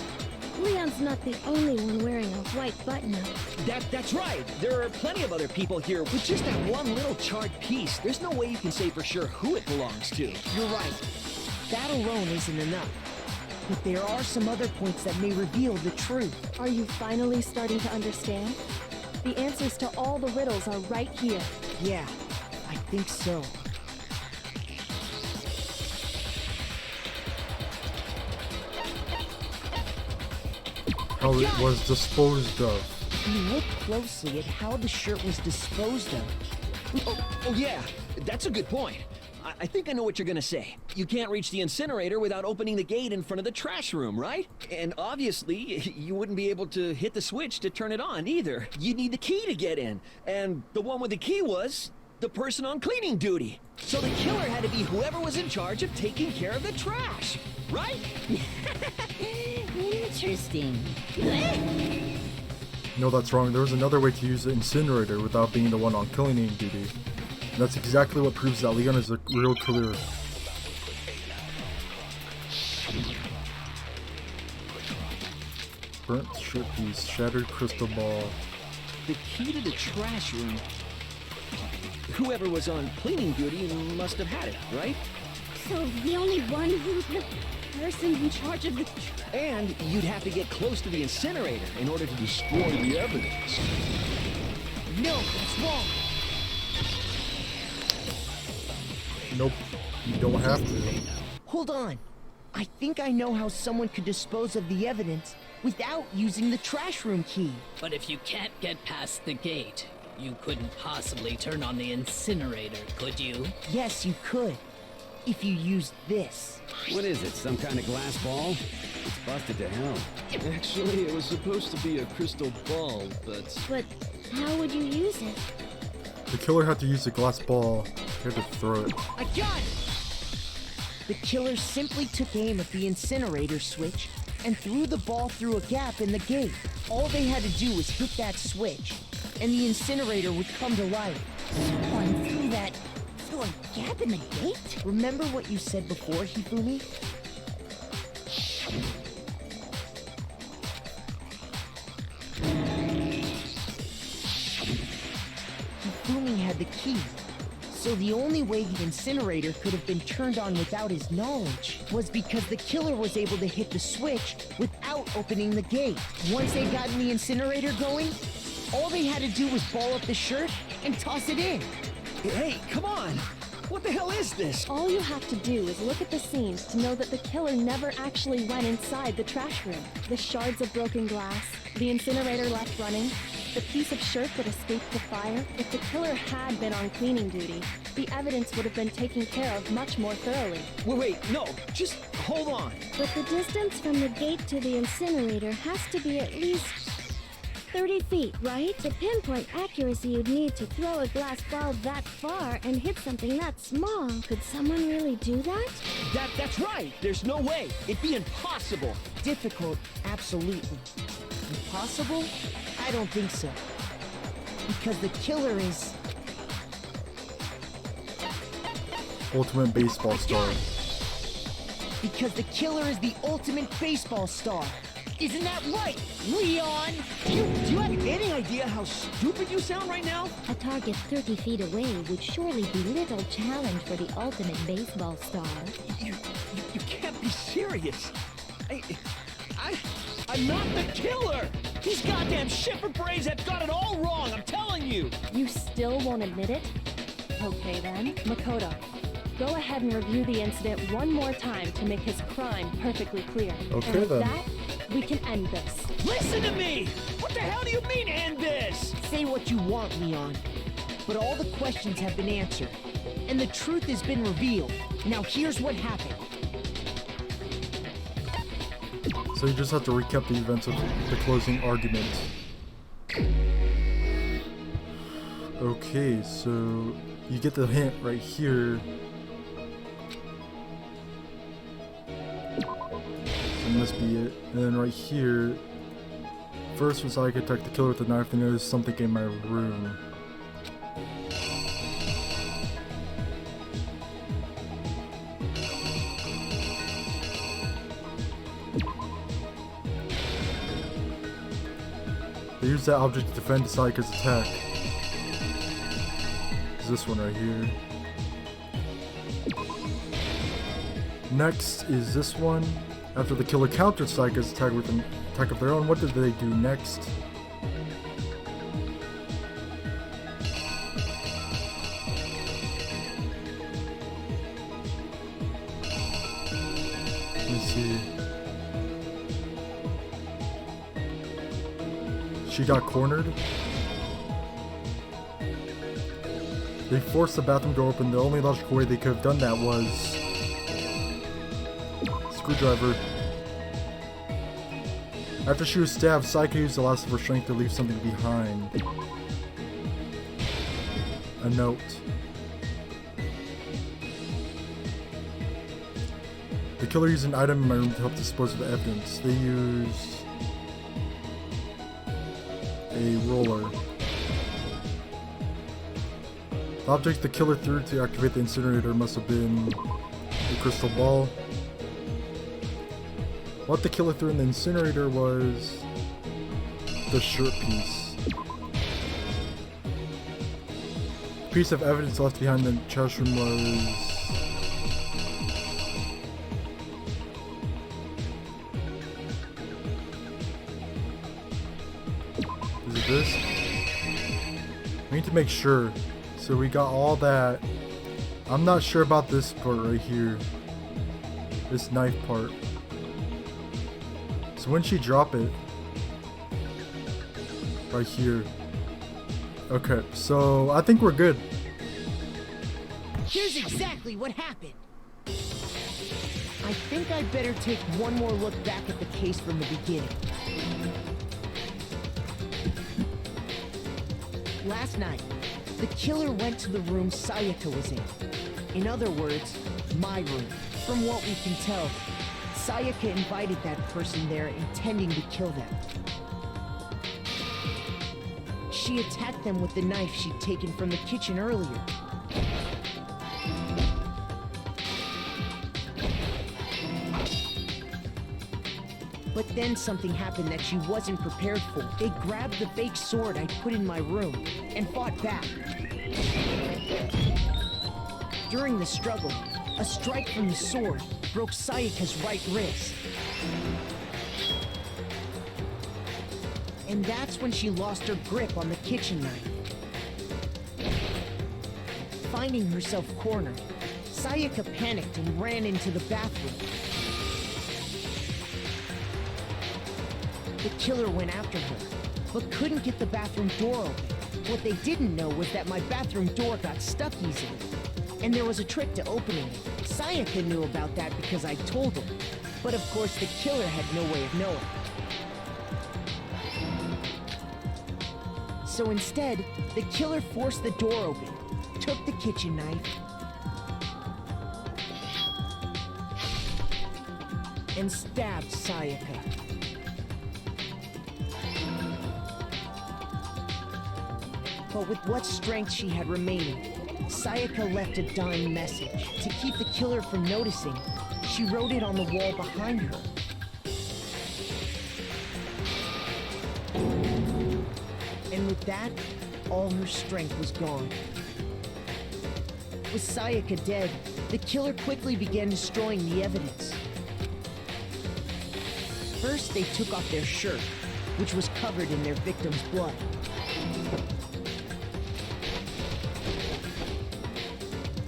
Leon's not the only one wearing a white button-up. That's right. There are plenty of other people here with just that one little charred piece. There's no way you can say for sure who it belongs to. You're right. That alone isn't enough. But there are some other points that may reveal the truth. Are you finally starting to understand? The answers to all the riddles are right here. Yeah, I think so. How it was disposed of. You look closely at how the shirt was disposed of. Oh yeah, that's a good point. I think I know what you're gonna say. You can't reach the incinerator without opening the gate in front of the trash room, right? And obviously, you wouldn't be able to hit the switch to turn it on either. You'd need the key to get in. And the one with the key was the person on cleaning duty. So the killer had to be whoever was in charge of taking care of the trash, right? Interesting. No, that's wrong. There was another way to use the incinerator without being the one on cleaning duty. And that's exactly what proves that Leon is a real killer. Burnt shirt piece, shattered crystal ball. The key to the trash room. Whoever was on cleaning duty must have had it, right? So the only one who's the person in charge of the... And you'd have to get close to the incinerator in order to destroy the evidence. No, that's wrong. Nope, you don't have to. Hold on. I think I know how someone could dispose of the evidence without using the trash room key. But if you can't get past the gate, you couldn't possibly turn on the incinerator, could you? Yes, you could. If you used this. What is it, some kind of glass ball? It's busted to hell. Actually, it was supposed to be a crystal ball, but... But how would you use it? The killer had to use a glass ball. He had to throw it. I got it! The killer simply took aim at the incinerator switch and threw the ball through a gap in the gate. All they had to do was hit that switch, and the incinerator would come to life. Someone threw that through a gap in the gate? Remember what you said before, Hifumi? Hifumi had the key, So the only way the incinerator could have been turned on without his knowledge was because the killer was able to hit the switch without opening the gate. Once they got the incinerator going, all they had to do was ball up the shirt and toss it in. Hey, come on! What the hell is this? All you have to do is look at the scenes to know that the killer never actually went inside the trash room. The shards of broken glass, the incinerator left running, the piece of shirt that escaped the fire. If the killer had been on cleaning duty, the evidence would have been taken care of much more thoroughly. Wait, no, just hold on. But the distance from the gate to the incinerator has to be at least 30 feet, right? To pinpoint accuracy, you'd need to throw a glass ball that far and hit something that small. Could someone really do that? That's right. There's no way. It'd be impossible. Difficult, absolutely. Impossible? I don't think so. Because the killer is... Ultimate baseball star. Because the killer is the ultimate baseball star. Isn't that right, Leon? Do you have any idea how stupid you sound right now? A target 30 feet away would surely be little challenge for the ultimate baseball star. You can't be serious. I'm not the killer! These goddamn shipper brains have got it all wrong, I'm telling you! You still won't admit it? Okay then, Makoto. Go ahead and review the incident one more time to make his crime perfectly clear. Okay, and with then. that, we can end this. Listen to me! What the hell do you mean, end this? Say what you want, Leon. But all the questions have been answered, and the truth has been revealed. Now here's what happened. So you just have to recap the events of the closing argument. Okay, so you get the hint right here. That must be it. And then right here, first was I could attack the killer with a knife, then noticed something in my room. They used that object to defend Sayaka's attack. Is this one right here. Next is this one. After the killer countered Sayaka's attack with an attack of their own, what did they do next? Let me see. She got cornered. They forced the bathroom door open. The only logical way they could have done that was screwdriver. After she was stabbed, Sayaka used the last of her strength to leave something behind. A note. The killer used an item in my room to help dispose of the evidence. They used a roller. The object the killer threw to activate the incinerator must have been a crystal ball. What the killer threw in the incinerator was the shirt piece. The piece of evidence left behind in the trash room was this. We need to make sure. So we got all that. I'm not sure about this part right here. This knife part. So when she drop it, right here. Okay, so I think we're good. Here's exactly what happened. I think I'd better take one more look back at the case from the beginning. Last night, the killer went to the room Sayaka was in. In other words, my room. From what we can tell, Sayaka invited that person there intending to kill them. She attacked them with the knife she'd taken from the kitchen earlier. But then something happened that she wasn't prepared for. They grabbed the fake sword I put in my room and fought back. During the struggle, a strike from the sword broke Sayaka's right wrist. And that's when she lost her grip on the kitchen knife. Finding herself cornered, Sayaka panicked and ran into the bathroom. The killer went after her, but couldn't get the bathroom door open. What they didn't know was that my bathroom door got stuck easily, and there was a trick to opening it. Sayaka knew about that because I told her, but of course the killer had no way of knowing. So instead, the killer forced the door open, took the kitchen knife, and stabbed Sayaka. But with what strength she had remaining, Sayaka left a dying message. To keep the killer from noticing, she wrote it on the wall behind her. And with that, all her strength was gone. With Sayaka dead, the killer quickly began destroying the evidence. First, they took off their shirt, which was covered in their victim's blood.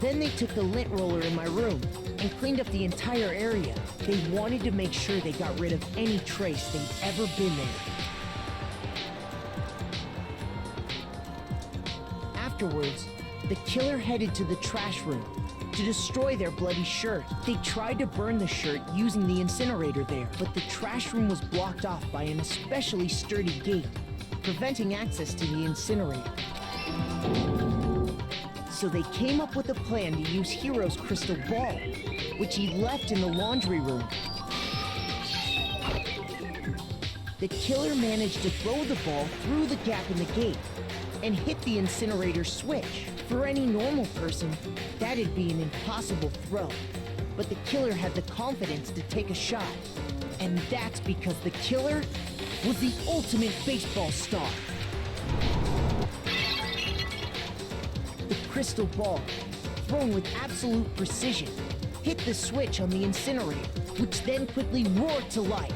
Then they took the lint roller in my room and cleaned up the entire area. They wanted to make sure they got rid of any trace they'd ever been there. Afterwards, the killer headed to the trash room to destroy their bloody shirt. They tried to burn the shirt using the incinerator there, but the trash room was blocked off by an especially sturdy gate, preventing access to the incinerator. So they came up with a plan to use Hiro's crystal ball, which he left in the laundry room. The killer managed to throw the ball through the gap in the gate and hit the incinerator switch. For any normal person, that'd be an impossible throw. But the killer had the confidence to take a shot. And that's because the killer was the ultimate baseball star. The crystal ball, thrown with absolute precision, hit the switch on the incinerator, which then quickly roared to life.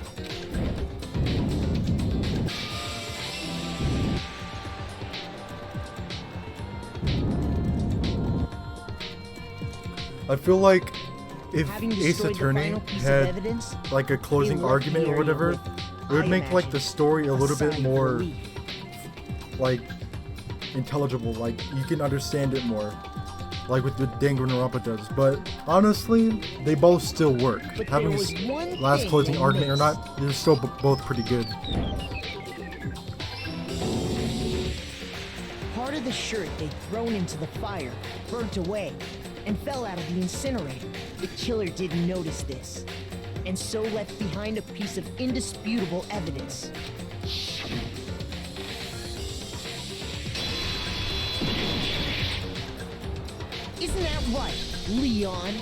I feel like if Having Ace destroyed the Attorney final piece of had evidence, like a closing they left argument the or area whatever, with, it would I make like imagine, the story a little sigh bit of more relief. like intelligible, like you can understand it more, like with the Danganronpa does. But honestly, they both still work. But Having there this was one last thing closing they argument or missed. not, they're still both pretty good. Part of the shirt they'd thrown into the fire burnt away and fell out of the incinerator. The killer didn't notice this, and so left behind a piece of indisputable evidence. Isn't that right, Leon?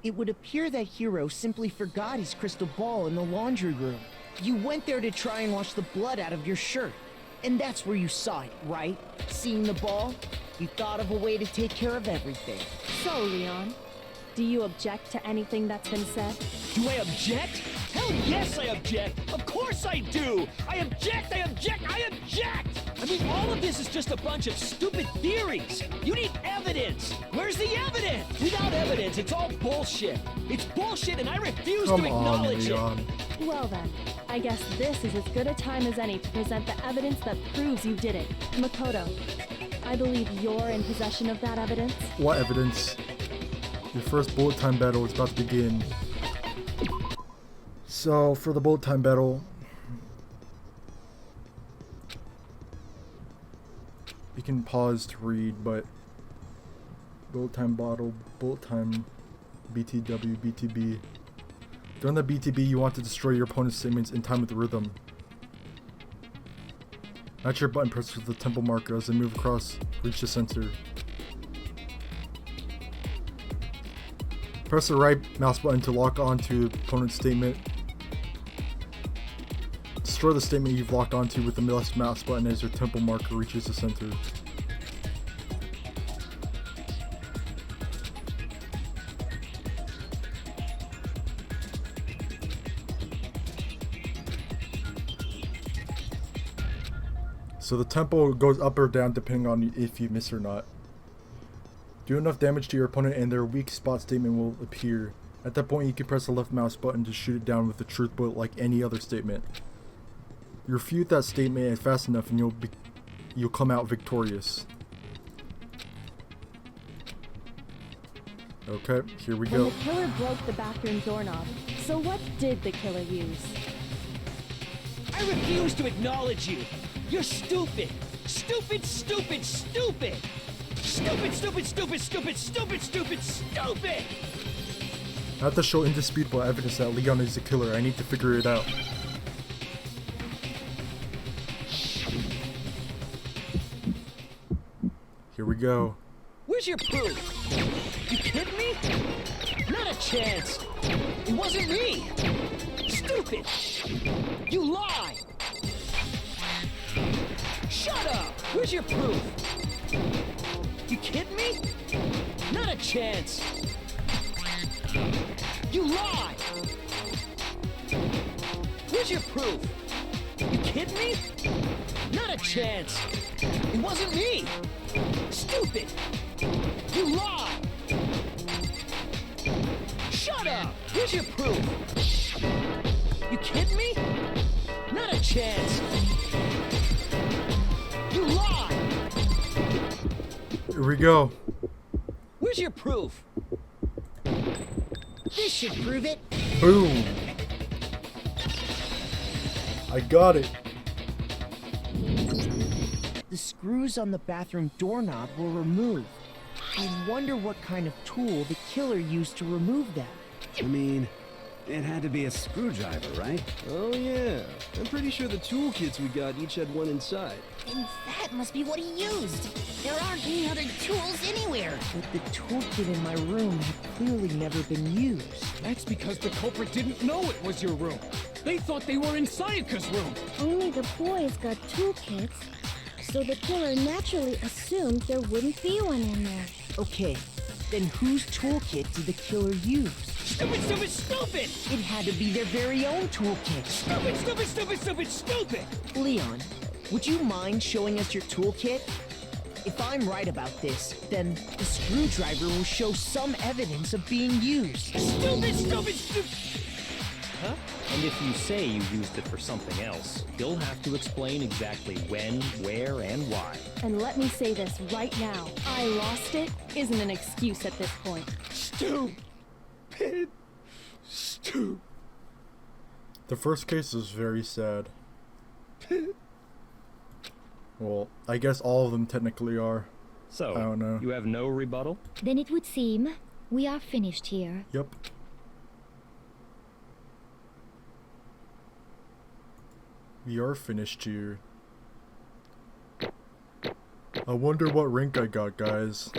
It would appear that Hiro simply forgot his crystal ball in the laundry room. You went there to try and wash the blood out of your shirt, and that's where you saw it, right? Seeing the ball, you thought of a way to take care of everything. So, Leon, do you object to anything that's been said? Do I object? Hell yes, I object! Of course I do! I object, I object, I object! I mean, all of this is just a bunch of stupid theories! You need evidence! Where's the evidence? Without evidence, it's all bullshit! It's bullshit and I refuse to acknowledge it! Well then, I guess this is as good a time as any to present the evidence that proves you did it. Makoto, I believe you're in possession of that evidence. What evidence? Your first bullet time battle is about to begin. So for the bullet time battle, you can pause to read, but bullet time battle, bullet time, BTW, BTB. During the BTB, you want to destroy your opponent's statements in time with the rhythm. Match your button press with the tempo marker as they move across, reach the center. Press the right mouse button to lock onto opponent's statement. Destroy the statement you've locked onto with the left mouse button as your tempo marker reaches the center. So the tempo goes up or down depending on if you miss or not. Do enough damage to your opponent and their weak spot statement will appear. At that point you can press the left mouse button to shoot it down with the truth bullet like any other statement. You refute that statement fast enough and you'll come out victorious. Okay, here we go. When the killer broke the bathroom doorknob, so what did the killer use? I refuse to acknowledge you. You're stupid. Stupid, stupid, stupid. Stupid, stupid, stupid, stupid, stupid, stupid, stupid. I have to show indisputable evidence that Leon is the killer. I need to figure it out. Here we go. Where's your proof? You kidding me? Not a chance. It wasn't me. Stupid. You lie. Shut up. Where's your proof? You kidding me? Not a chance. You lie. Where's your proof? You kidding me? Not a chance. It wasn't me. Stupid. You lie. Shut up. Where's your proof? You kidding me? Not a chance. You lie. Here we go. Where's your proof? This should prove it. Boom. I got it. The screws on the bathroom doorknob were removed. I wonder what kind of tool the killer used to remove them. I mean, it had to be a screwdriver, right? Oh yeah, I'm pretty sure the toolkits we got each had one inside. And that must be what he used. There aren't any other tools anywhere. But the toolkit in my room had clearly never been used. That's because the culprit didn't know it was your room. They thought they were in Sayaka's room. Only the boys got toolkits, so the killer naturally assumed there wouldn't be one in there. Okay, then whose toolkit did the killer use? Stupid, stupid, stupid! It had to be their very own toolkit. Stupid, stupid, stupid, stupid, stupid! Leon, would you mind showing us your toolkit? If I'm right about this, then the screwdriver will show some evidence of being used. Stupid, stupid, stupid! Huh? And if you say you used it for something else, you'll have to explain exactly when, where, and why. And let me say this right now. I lost it isn't an excuse at this point. Stupid. Stupid. The first case is very sad. Well, I guess all of them technically are. So, I don't know. You have no rebuttal? Then it would seem we are finished here. Yep. We are finished here. I wonder what rank I got, guys.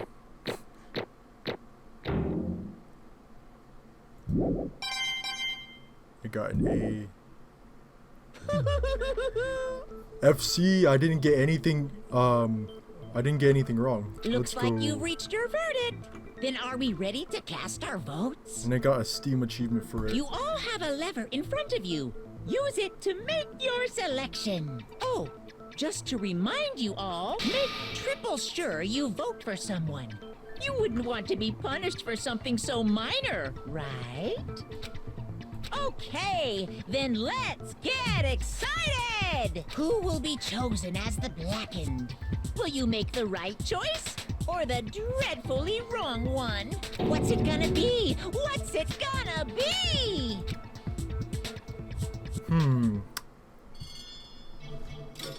I got an A. FC, I didn't get anything, I didn't get anything wrong. Looks Let's like go. you've reached your verdict. Then are we ready to cast our votes? And I got a Steam achievement for it. You all have a lever in front of you. Use it to make your selection. Oh, just to remind you all, make triple sure you vote for someone. You wouldn't want to be punished for something so minor, right? Okay, then let's get excited! Who will be chosen as the Blackened? Will you make the right choice or the dreadfully wrong one? What's it gonna be? What's it gonna be?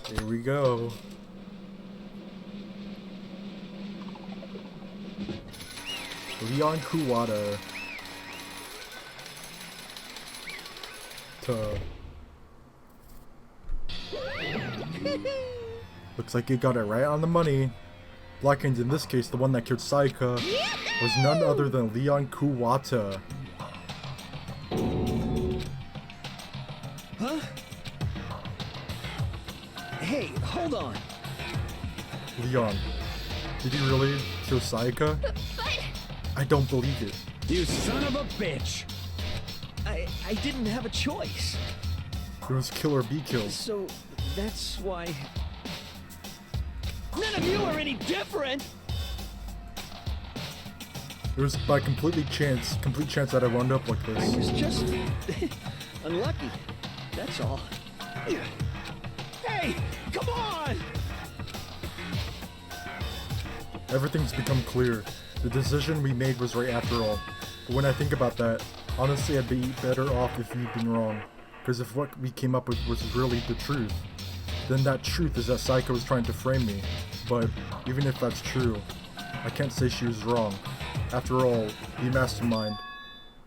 Here we go. Leon Kuwata. Looks like you got it right on the money. Blackened, in this case, the one that killed Sayaka, was none other than Leon Kuwata. Huh? Hey, hold on. Leon, did you really kill Sayaka? I don't believe it. You son of a bitch! I didn't have a choice. It was kill or be killed. So, that's why... None of you are any different! It was by complete chance that I wound up like this. I was just unlucky. That's all. Hey, come on! Everything's become clear. The decision we made was right after all. But when I think about that, honestly I'd be better off if you'd been wrong. Because if what we came up with was really the truth, then that truth is that Sayaka was trying to frame me. But even if that's true, I can't say she was wrong. After all, the mastermind,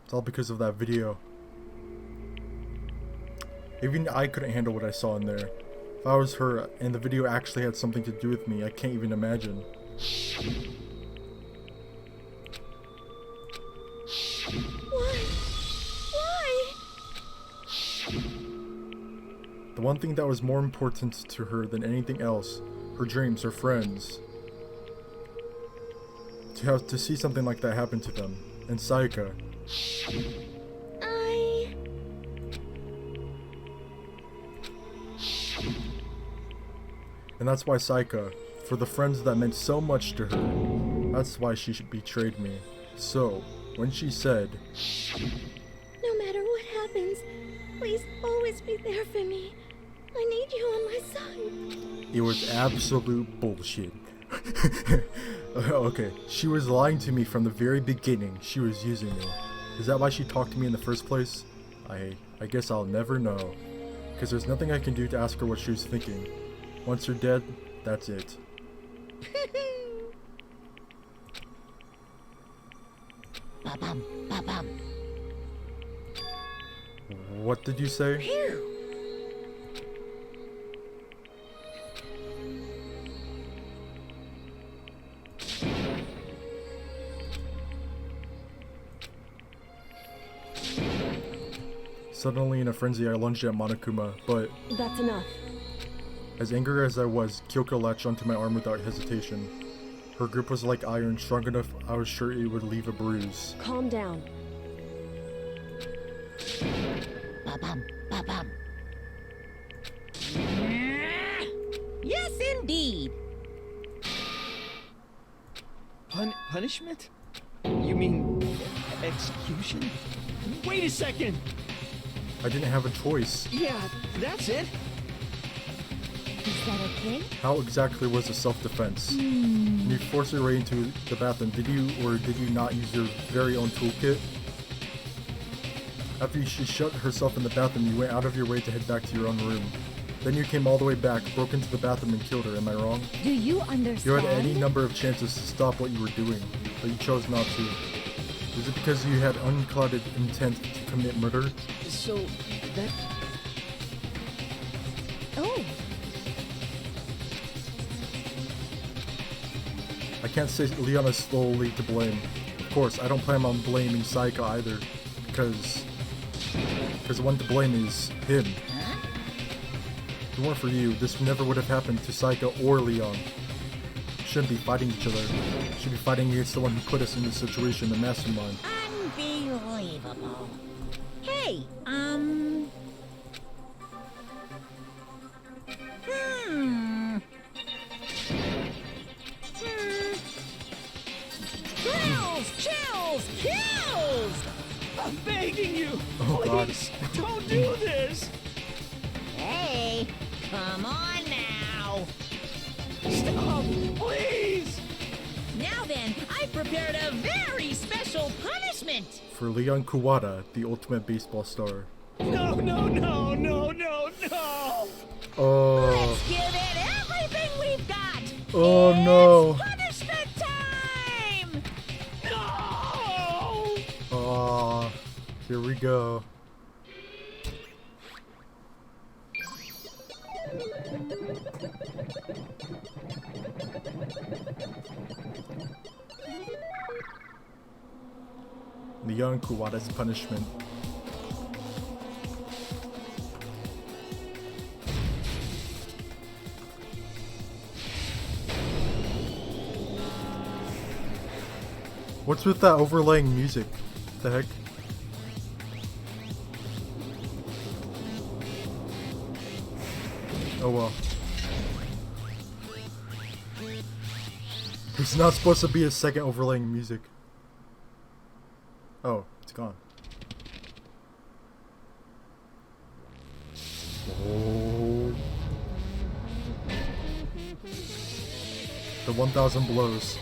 it's all because of that video. Even I couldn't handle what I saw in there. If I was her and the video actually had something to do with me, I can't even imagine. Why? Why? The one thing that was more important to her than anything else, her dreams, her friends. To see something like that happen to them. And Sayaka. And that's why Sayaka, for the friends that meant so much to her, that's why she betrayed me. So, when she said, No matter what happens, please always be there for me. I need you on my side. it was absolute bullshit. Okay, she was lying to me from the very beginning. She was using me. Is that why she talked to me in the first place? I guess I'll never know. Because there's nothing I can do to ask her what she was thinking. Once you're dead, that's it. Ba-bum, ba-bum. What did you say? Phew. Suddenly in a frenzy I lunged at Monokuma, but That's enough. as angry as I was, Kyoko latched onto my arm without hesitation. Her grip was like iron, strong enough I was sure it would leave a bruise. Calm down. Ba-bum, ba-bum. Yes, indeed. Punishment? You mean execution? Wait a second! I didn't have a choice. Yeah, that's it. Is that okay? How exactly was the self-defense? When you forced your way into the bathroom, did you or did you not use your very own toolkit? After she shut herself in the bathroom, you went out of your way to head back to your own room. Then you came all the way back, broke into the bathroom and killed her, am I wrong? Do you understand? You had any number of chances to stop what you were doing, but you chose not to. Was it because you had unclouded intent to commit murder? So, that... Oh, I can't say Leon is solely to blame. Of course, I don't plan on blaming Sayaka either, because the one to blame is him. If it weren't for you, this never would have happened to Sayaka or Leon. Shouldn't be fighting each other. Should be fighting against the one who put us in this situation, the mastermind. Unbelievable. Hey, Chills! Kills! I'm begging you! Oh, God. Please, don't do this! Hey, come on now. Stop, please! Now then, I prepared a very special punishment. For Leon Kuwata, the ultimate baseball star. No, no, no, no, no, no! Oh. Let's give it everything we've got. Oh no. Punishment time! No! Oh. Here we go. Leon Kuwata's punishment. What's with that overlaying music? What the heck? Oh well. There's not supposed to be a second overlaying music. Oh, it's gone. Oh. The 1,000 blows.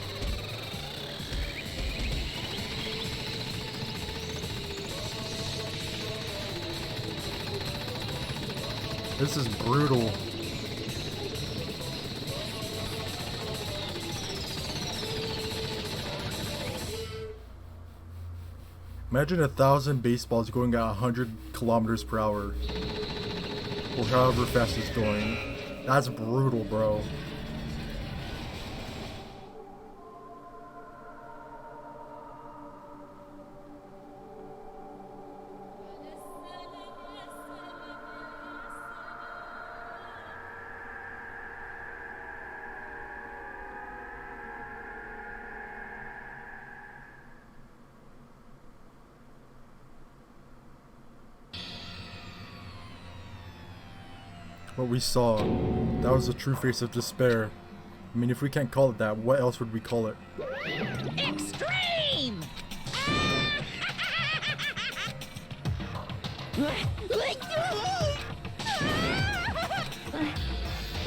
This is brutal. Imagine 1,000 baseballs going at 100 kilometers per hour. Or however fast it's going. That's brutal, bro. What we saw, that was the true face of despair. I mean, if we can't call it that, what else would we call it? Extreme!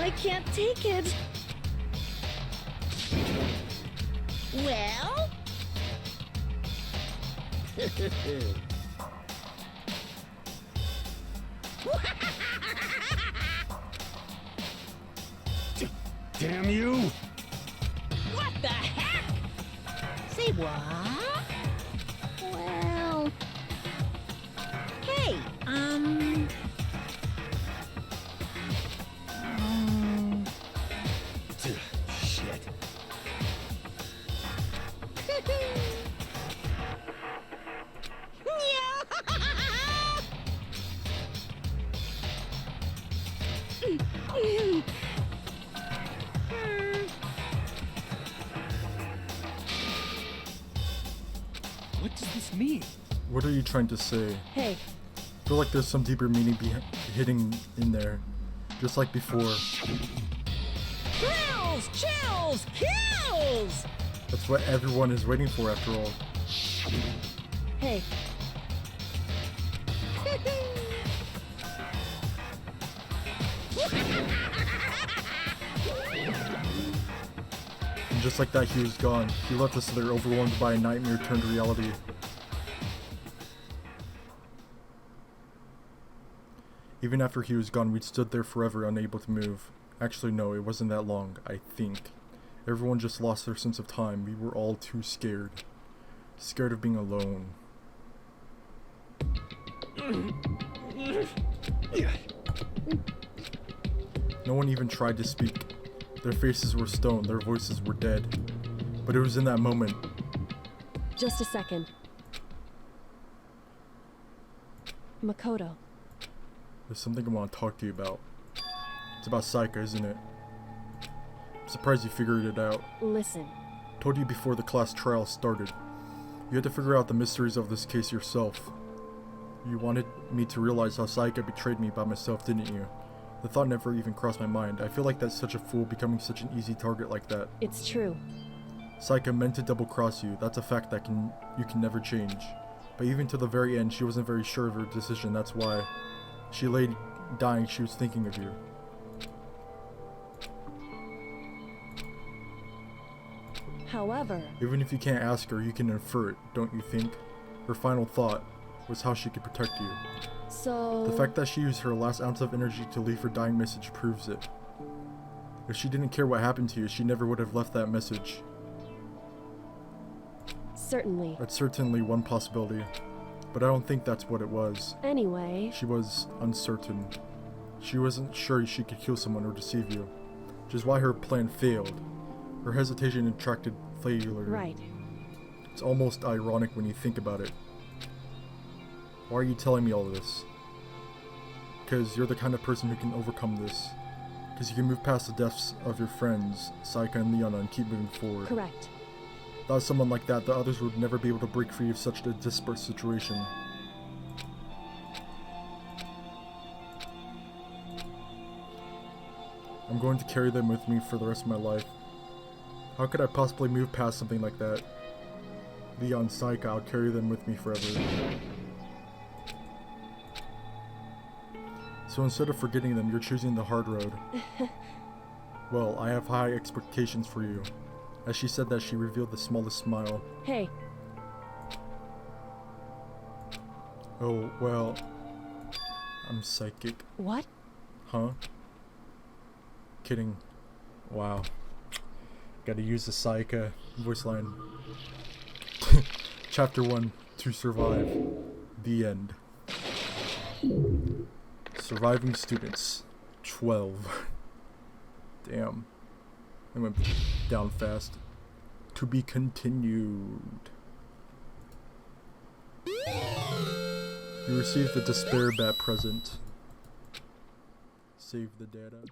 I can't take it. Well? Damn you! What the heck? Say what? Well... Hey, Shit. What does this mean? What are you trying to say? Hey. I feel like there's some deeper meaning hidden in there. Just like before. Thrills, chills, kills! That's what everyone is waiting for after all. Hey. And just like that, he was gone. He left us there overwhelmed by a nightmare turned reality. Even after he was gone, we'd stood there forever, unable to move. Actually, no, it wasn't that long, I think. Everyone just lost their sense of time. We were all too scared. Scared of being alone. No one even tried to speak. Their faces were stone, their voices were dead. But it was in that moment. Just a second. Makoto. There's something I want to talk to you about. It's about Saika, isn't it? I'm surprised you figured it out. Listen. Told you before the class trial started. You had to figure out the mysteries of this case yourself. You wanted me to realize how Saika betrayed me by myself, didn't you? The thought never even crossed my mind. I feel like that's such a fool, becoming such an easy target like that. It's true. Saika meant to double-cross you. That's a fact that you can never change. But even to the very end, she wasn't very sure of her decision. That's why she lay dying. She was thinking of you. However... Even if you can't ask her, you can infer it, don't you think? Her final thought was how she could protect you. So... The fact that she used her last ounce of energy to leave her dying message proves it. If she didn't care what happened to you, she never would have left that message. Certainly. That's certainly one possibility. But I don't think that's what it was. Anyway... She was uncertain. She wasn't sure she could kill someone or deceive you. Which is why her plan failed. Her hesitation attracted failure. Right. It's almost ironic when you think about it. Why are you telling me all this? Because you're the kind of person who can overcome this. Because you can move past the deaths of your friends, Saika and Leona, and keep moving forward. Correct. Without someone like that, the others would never be able to break free of such a disparate situation. I'm going to carry them with me for the rest of my life. How could I possibly move past something like that? Leon, Sayaka, I'll carry them with me forever. So instead of forgetting them, you're choosing the hard road. Well, I have high expectations for you. As she said that, she revealed the smallest smile. Hey. Oh, well, I'm psychic. What? Huh? Kidding. Wow. Gotta use the Sayaka voice line. Chapter 1, To Survive. The end. Surviving students. 12. Damn. It went down fast. To be continued. You received the Despair Bat present. Save the data.